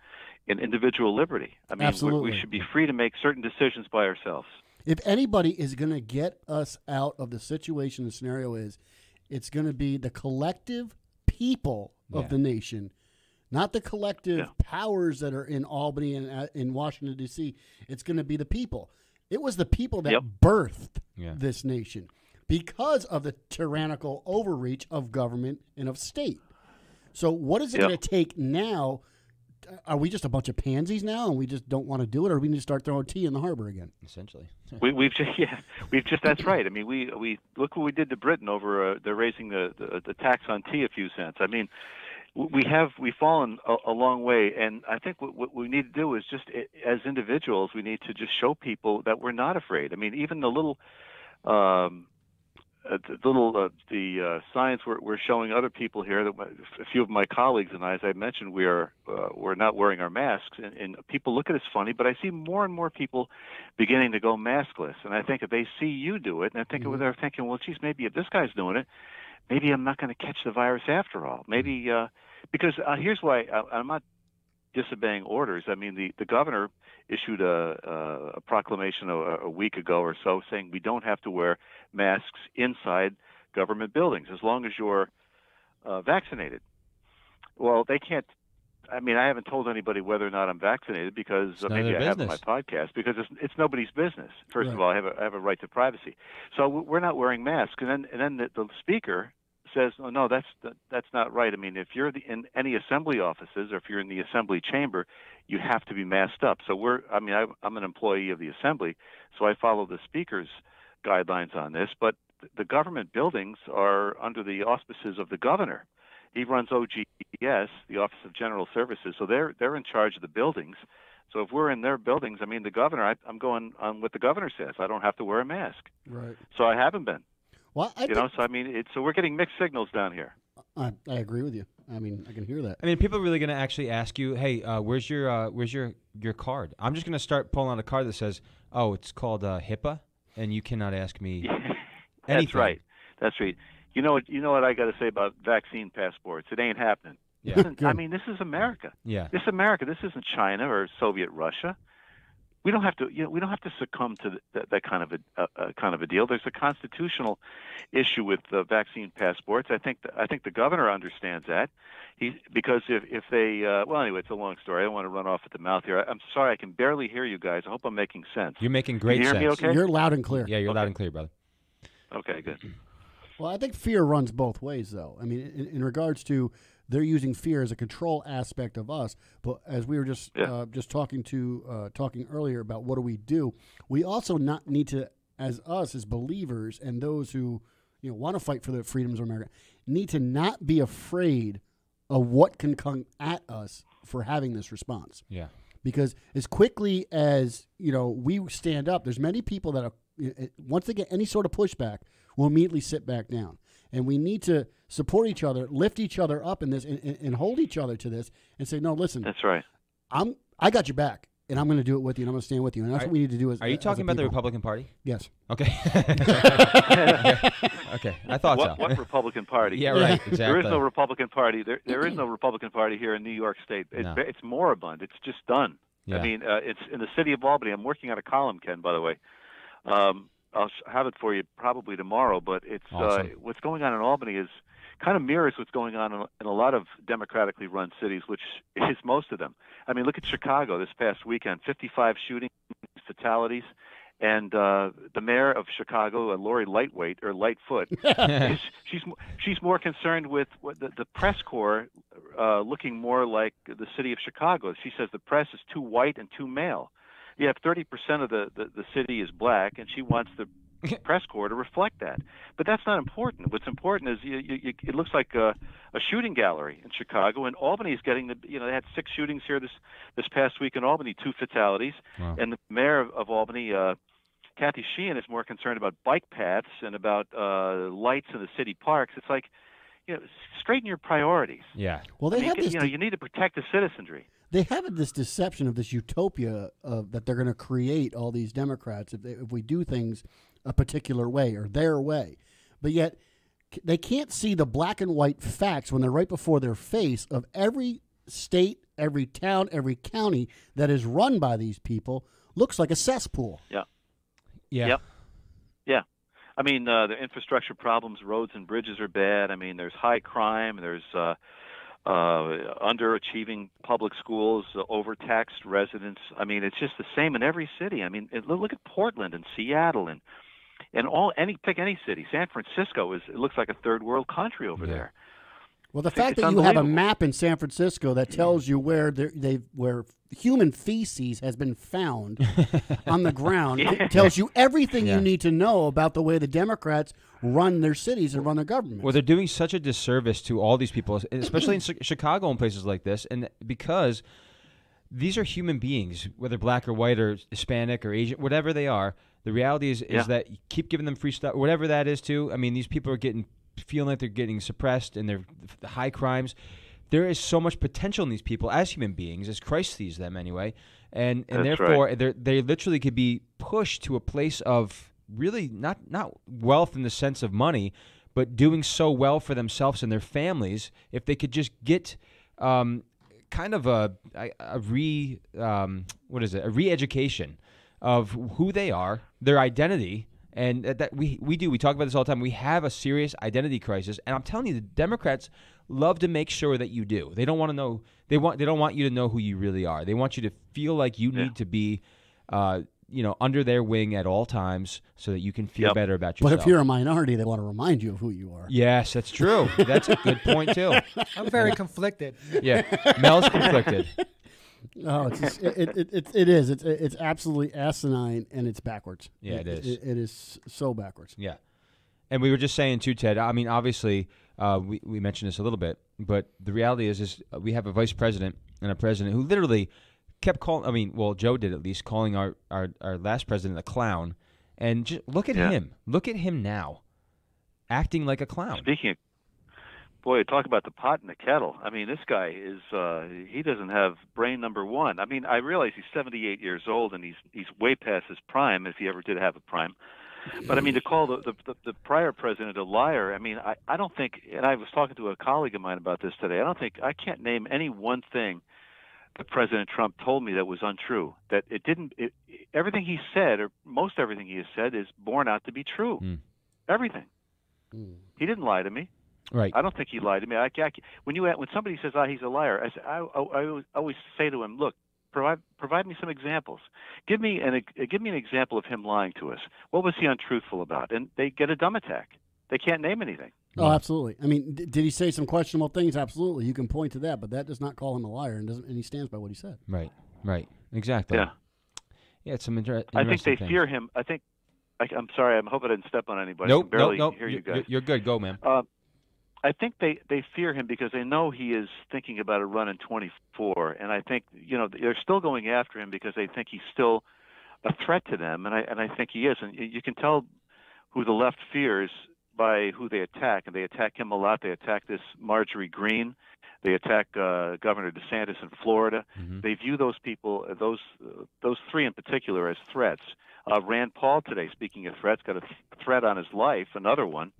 in individual liberty. I mean, we should be free to make certain decisions by ourselves. If anybody is going to get us out of the situation, the scenario is, it's going to be the collective people of the nation, not the collective powers that are in Albany and in Washington, D.C. It's going to be the people. It was the people that birthed this nation because of the tyrannical overreach of government and of state. So what is it going to take now? Are we just a bunch of pansies now, and we just don't want to do it, or we need to start throwing tea in the harbor again? Essentially, we've just that's right. I mean, we look what we did to Britain over they're raising the tax on tea a few cents. I mean, we've fallen a long way, and I think what we need to do is just as individuals, we need to just show people that we're not afraid. I mean, even the little signs we're showing other people here, that a few of my colleagues and I, as I mentioned, we're not wearing our masks, and people look at us funny, but I see more and more people beginning to go maskless, and I think if they see you do it, and I think they're thinking, well, geez, maybe if this guy's doing it, maybe I'm not going to catch the virus after all. Maybe because here's why I'm not disobeying orders. I mean, the governor issued a proclamation a week ago or so saying we don't have to wear masks inside government buildings as long as you're vaccinated. Well, they can't. I mean, I haven't told anybody whether or not I'm vaccinated because maybe I have on my podcast, because it's nobody's business. First of all, I have a right to privacy. So we're not wearing masks, and then the speaker says, "Oh no, that's not right. I mean, if you're in any assembly offices or if you're in the assembly chamber, you have to be masked up." So I'm an employee of the assembly, so I follow the speaker's guidelines on this. But the government buildings are under the auspices of the governor, He runs OGS, the Office of General Services, so they're in charge of the buildings. So if we're in their buildings, I mean, the governor, I'm going on what the governor says. I don't have to wear a mask. Right. So I haven't been. Well, So I mean, so we're getting mixed signals down here. I agree with you. I mean, I can hear that. I mean, people are really going to actually ask you, "Hey, where's your card?" I'm just going to start pulling out a card that says, "Oh, it's called HIPAA, and you cannot ask me anything." That's right. That's right. You know what I got to say about vaccine passports? It ain't happening. Yeah. I mean, this is America. Yeah. This is America. This isn't China or Soviet Russia. We don't have to. We don't have to succumb to that kind of a deal. There's a constitutional issue with vaccine passports. I think the governor understands that. Because if they well, anyway, it's a long story. I don't want to run off at the mouth here. I'm sorry, I can barely hear you guys. I hope I'm making sense. You're making great Can you sense. hear me okay? You're loud and clear. Yeah, you're loud and clear, brother. Okay, good. Well, I think fear runs both ways, though. I mean, in regards to they're using fear as a control aspect of us, but as we were just talking earlier about what do, we also not need to, as believers and those who want to fight for the freedoms of America, need to not be afraid of what can come at us for having this response. Yeah. Because as quickly as we stand up, there's many people that are once they get any sort of pushback, will immediately sit back down. And we need to support each other, lift each other up in this, and hold each other to this, and say, no, listen. That's right. I got your back, and I'm going to do it with you, and I'm going to stand with you. And that's what we need to do. Are you talking about the Republican Party? Yes. Okay. Okay. I thought so. What Republican Party? Yeah, right. Exactly. There is no Republican Party. There is no Republican Party here in New York State. It's moribund. It's just done. Yeah. I mean, it's in the city of Albany. I'm working on a column, Ken, by the way. I'll have it for you probably tomorrow, but it's awesome. What's going on in Albany is kind of mirrors what's going on in a lot of democratically run cities, which is most of them. I mean, look at Chicago this past weekend, 55 shootings, fatalities, and the mayor of Chicago, Lori Lightfoot, she's more concerned with the press corps looking more like the city of Chicago. She says the press is too white and too male. You have 30% of the city is black, and she wants the press corps to reflect that. But that's not important. What's important is it looks like a shooting gallery in Chicago, and Albany is getting they had 6 shootings here this past week in Albany, 2 fatalities, wow. And the mayor of Albany, Kathy Sheehan, is more concerned about bike paths and about lights in the city parks. It's like, straighten your priorities. Yeah. Well, they have this. You need to protect the citizenry. They have this deception of this utopia that they're going to create all these Democrats if we do things a particular way or their way. But yet they can't see the black and white facts when they're right before their face of every state, every town, every county that is run by these people looks like a cesspool. Yeah. Yeah. Yep. Yeah. I mean, the infrastructure problems, roads and bridges are bad. I mean, there's high crime. There's underachieving public schools, overtaxed residents. I mean, it's just the same in every city. I mean, look at Portland and Seattle and pick any city. San Francisco it looks like a third world country over there. Well, the fact that you have a map in San Francisco that tells you where human feces has been found on the ground tells you everything you need to know about the way the Democrats run their cities and run their government. Well, they're doing such a disservice to all these people, especially in Chicago and places like this, and because these are human beings, whether black or white or Hispanic or Asian, whatever they are. The reality is that you keep giving them free stuff, whatever that is too. I mean, these people are feeling like they're getting suppressed and they're high crimes. There is so much potential in these people as human beings, as Christ sees them anyway, and therefore they literally could be pushed to a place of really not wealth in the sense of money, but doing so well for themselves and their families if they could just get kind of a re-education of who they are, their identity. And that we talk about this all the time. We have a serious identity crisis, and I'm telling you, the Democrats love to make sure that you do. They don't want to know. They don't want you to know who you really are. They want you to feel like you need to be, under their wing at all times, so that you can feel better about yourself. But if you're a minority, they want to remind you of who you are. Yes, that's true. That's a good point too. I'm very conflicted. Yeah, Mel's conflicted. Oh, it is. It's absolutely asinine, and it's backwards. Yeah, it is. It is so backwards. Yeah, and we were just saying too, Ted. I mean, obviously, we mentioned this a little bit. But the reality is we have a vice president and a president who literally kept calling. I mean, well, Joe did at least, calling our last president a clown. And just look at him. Look at him now, acting like a clown. Speaking of, boy, talk about the pot and the kettle. I mean, this guy is, he doesn't have brain number one. I mean, I realize he's 78 years old and he's way past his prime, if he ever did have a prime. But I mean, to call the prior president a liar, I mean, I don't think, and I was talking to a colleague of mine about this today, I can't name any one thing that President Trump told me that was untrue. That everything he said, or most everything he has said, is borne out to be true. Everything. He didn't lie to me. Right. I don't think he lied to me. When somebody says, he's a liar, I always say to him, look, provide me some examples. Give me an example of him lying to us. What was he untruthful about? And they get a dumb attack. They can't name anything. Oh, absolutely. I mean, did he say some questionable things? Absolutely. You can point to that, but that does not call him a liar, and he stands by what he said. Right. Exactly. Yeah. Yeah, it's some interesting I think they things. fear him. I'm sorry. I hope I didn't step on anybody. Nope. I can barely Nope. hear you guys. You're good. Go, man. I think they fear him because they know he is thinking about a run in 24, and I think they're still going after him because they think he's still a threat to them, and I think he is. And you can tell who the left fears by who they attack, and they attack him a lot. They attack this Marjorie Greene. They attack Governor DeSantis in Florida. They view those people, those three in particular, as threats. Rand Paul today, speaking of threats, got a threat on his life, another one.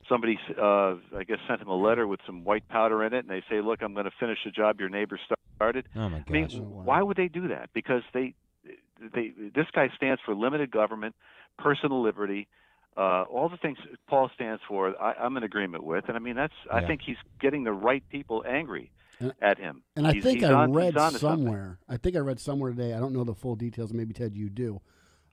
Somebody, I guess, sent him a letter with some white powder in it, and they say, look, I'm going to finish the job your neighbor started. Oh, my gosh. I mean, why would they do that? Because this guy stands for limited government, personal liberty, all the things Paul stands for, I'm in agreement with. And, I mean, I think he's getting the right people angry at him. And I think I read somewhere today, I don't know the full details, maybe, Ted, you do,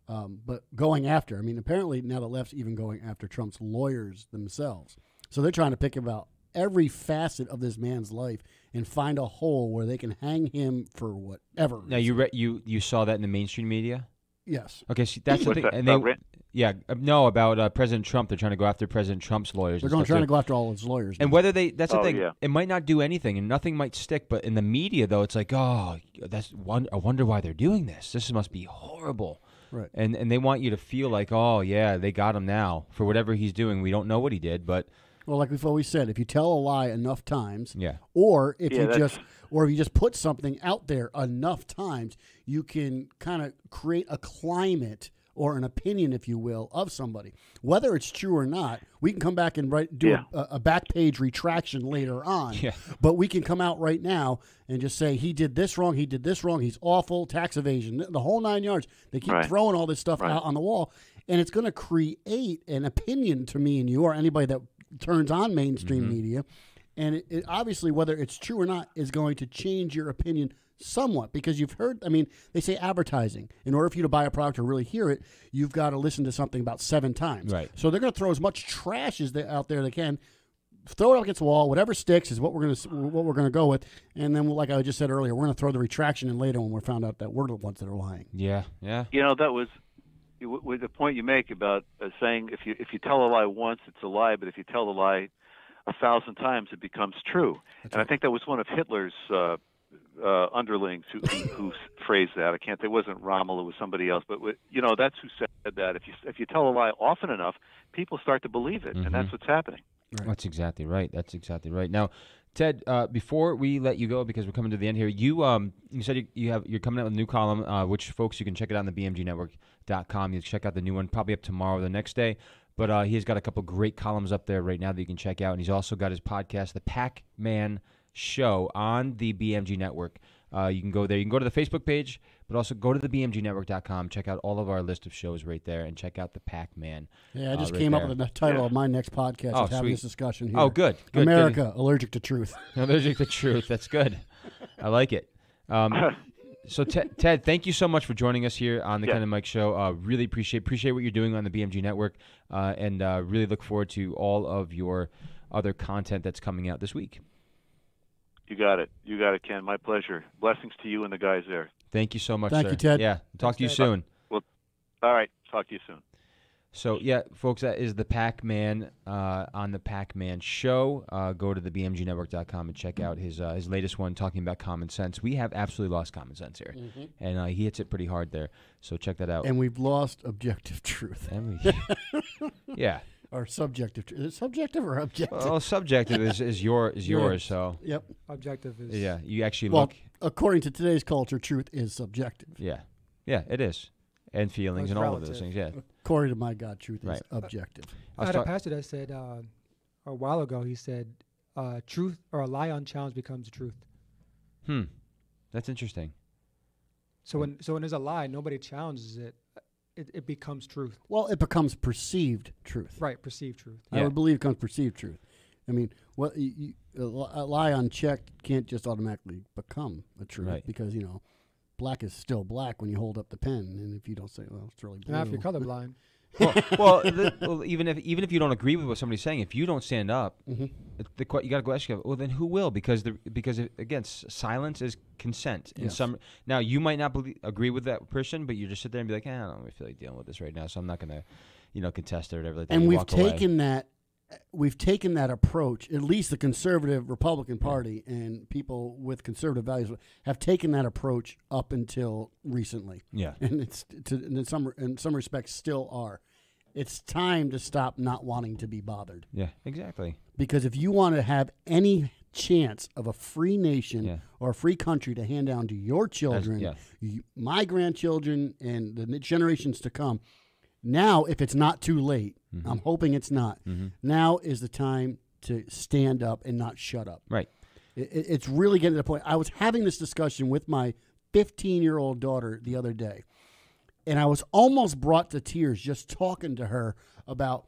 but going after, I mean, apparently now the left's even going after Trump's lawyers themselves. So they're trying to pick about every facet of this man's life and find a hole where they can hang him for whatever. Now, you saw that in the mainstream media? Yes. Okay, see, that's the thing. And about President Trump. They're trying to go after President Trump's lawyers. They're trying to go after all his lawyers. And whether that's the thing. Yeah. It might not do anything, and nothing might stick. But in the media, though, it's like, I wonder why they're doing this. This must be horrible. Right. And they want you to feel like, they got him now for whatever he's doing. We don't know what he did, but. Well, like we've always said, if you tell a lie enough times, or if you just put something out there enough times, you can kind of create a climate or an opinion, if you will, of somebody. Whether it's true or not, we can come back and do a back page retraction later on. Yeah. But we can come out right now and just say he did this wrong, he's awful, tax evasion, the whole 9 yards. They keep throwing all this stuff out on the wall, and it's going to create an opinion to me and you or anybody that turns on mainstream media, and it obviously, whether it's true or not, is going to change your opinion somewhat, because you've heard, I mean, they say advertising, in order for you to buy a product or really hear it, you've got to listen to something about 7 times. Right. So they're going to throw as much trash as out there they can, throw it up against the wall, whatever sticks is what we're going to go with, and then, like I just said earlier, we're going to throw the retraction in later when we're found out that we're the ones that are lying. Yeah. That was with the point you make about saying if you tell a lie once, it's a lie, but if you tell the lie 1,000 times, it becomes true. That's right. I think that was one of Hitler's underlings who phrased that. It wasn't Rommel, it was somebody else, but that's who said that. If you tell a lie often enough, people start to believe it, and that's what's happening. Right. That's exactly right. Now, Ted, before we let you go, because we're coming to the end here, you said you're coming out with a new column, which folks, you can check it out on the BMGnetwork.com. You can check out the new one probably up tomorrow or the next day. But he's got a couple great columns up there right now that you can check out, and he's also got his podcast, The Pac-Man Show, on the BMG Network. You can go there. You can go to the Facebook page, but also go to the BMGnetwork.com. Check out all of our list of shows right there, and check out the Pac-Man. Yeah, I just came up with the title of my next podcast. Having this discussion here. Oh, good. America, Allergic to Truth. Allergic to Truth. That's good. I like it. So, Ted, thank you so much for joining us here on the Ken and Mike Show. Really appreciate what you're doing on the BMG Network, and really look forward to all of your other content that's coming out this week. You got it, Ken. My pleasure. Blessings to you and the guys there. Thank you so much, Thank sir. you, Ted. Yeah, talk to you soon. Well, all right. Talk to you soon. So, yeah, folks, that is the Pac-Man on the Pac-Man Show. Go to the BMGnetwork.com and check out his latest one talking about common sense. We have absolutely lost common sense here, and he hits it pretty hard there. So check that out. And we've lost objective truth. Yeah. Or subjective truth. Is it subjective or objective? Well, subjective is yours. So yep. Objective is. Yeah, you actually well, look. According to today's culture, truth is subjective. Yeah, it is, and feelings and all of those things. Yeah. According to my God, truth Right. is objective. I had a pastor that said a while ago. He said, "Truth or a lie unchallenged becomes truth." That's interesting. So when there's a lie, nobody challenges it. It becomes truth. Well, it becomes perceived truth. Right, perceived truth. I would believe it becomes perceived truth. I mean, what a lie unchecked can't just automatically become a truth, Right. because black is still black when you hold up the pen, and if you don't say, well, it's really blue. Now, if you're colorblind, even if you don't agree with what somebody's saying, if you don't stand up, you got to go ask yourself, well, then who will? Because again, silence is consent. In some, now you might not agree with that person, but you just sit there and be like, I don't really feel like dealing with this right now, so I'm not going to, contest it or whatever. Like that. And You we've walk away. taken that approach. At least the conservative Republican Party and people with conservative values have taken that approach up until recently. Yeah, and in some respects still are. It's time to stop not wanting to be bothered. Yeah, exactly. Because if you want to have any chance of a free nation or a free country to hand down to your children, my grandchildren, and the generations to come, now, if it's not too late, I'm hoping it's not, now is the time to stand up and not shut up. Right. It's really getting to the point. I was having this discussion with my 15-year-old daughter the other day, and I was almost brought to tears just talking to her about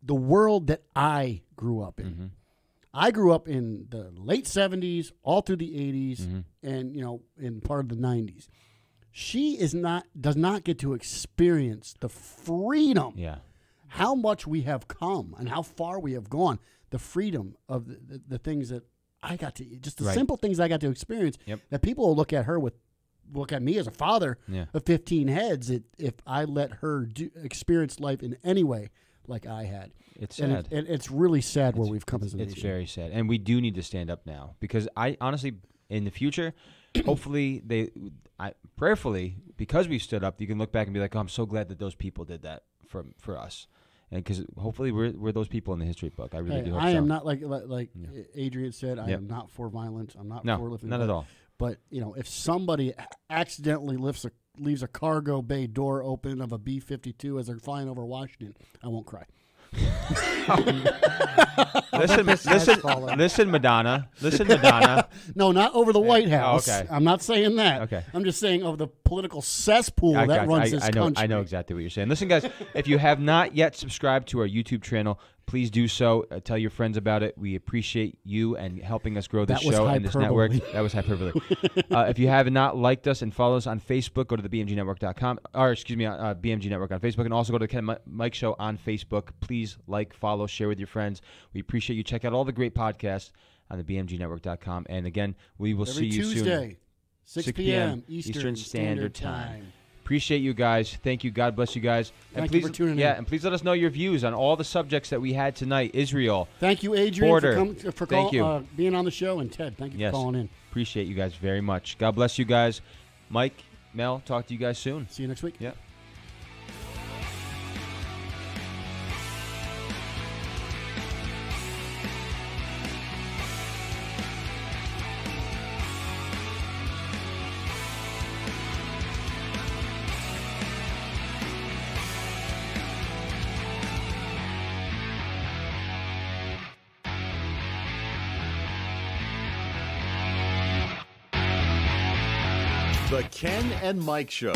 the world that I grew up in. I grew up in the late 70s, all through the 80s, and in part of the 90s. She does not get to experience the freedom. Yeah. How much we have come and how far we have gone. The freedom of the things that I got to, just the simple things I got to experience. That people will look at me as a father of 15 heads if I let her experience life in any way like I had. It's sad. And it's really sad where we've come as a nation. It's very sad. And we do need to stand up now, because I honestly, in the future, hopefully prayerfully, because we've stood up, you can look back and be like, oh, I'm so glad that those people did that for us. And because hopefully we're those people in the history book. I really do hope so. I am not like Adrian said, I am not for violence. I'm not for lifting. Not at all. But if somebody accidentally leaves a cargo bay door open of a B-52 as they're flying over Washington, I won't cry. Listen, Madonna. No, not over the White House. Okay. I'm not saying that. Okay. I'm just saying over the political cesspool that runs this country. I know exactly what you're saying. Listen, guys, if you have not yet subscribed to our YouTube channel, please do so. Tell your friends about it. We appreciate you and helping us grow this show and this network. That was hyperbole. If you have not liked us and followed us on Facebook, go to the BMGnetwork.com, or excuse me, BMG Network on Facebook, and also go to the Ken Mike Show on Facebook. Please like, follow, share with your friends. We appreciate you. Check out all the great podcasts on the BMGnetwork.com. And again, we will see you soon. Every Tuesday, 6 p.m. Eastern Standard Time. Appreciate you guys. Thank you. God bless you guys. Thank you for tuning in. And please let us know your views on all the subjects that we had tonight. Israel. Thank you, Adrian, border. for being on the show, and Ted, thank you for calling in. Appreciate you guys very much. God bless you guys. Mike, Mel, talk to you guys soon. See you next week. Yeah. The Ken and Mike Show.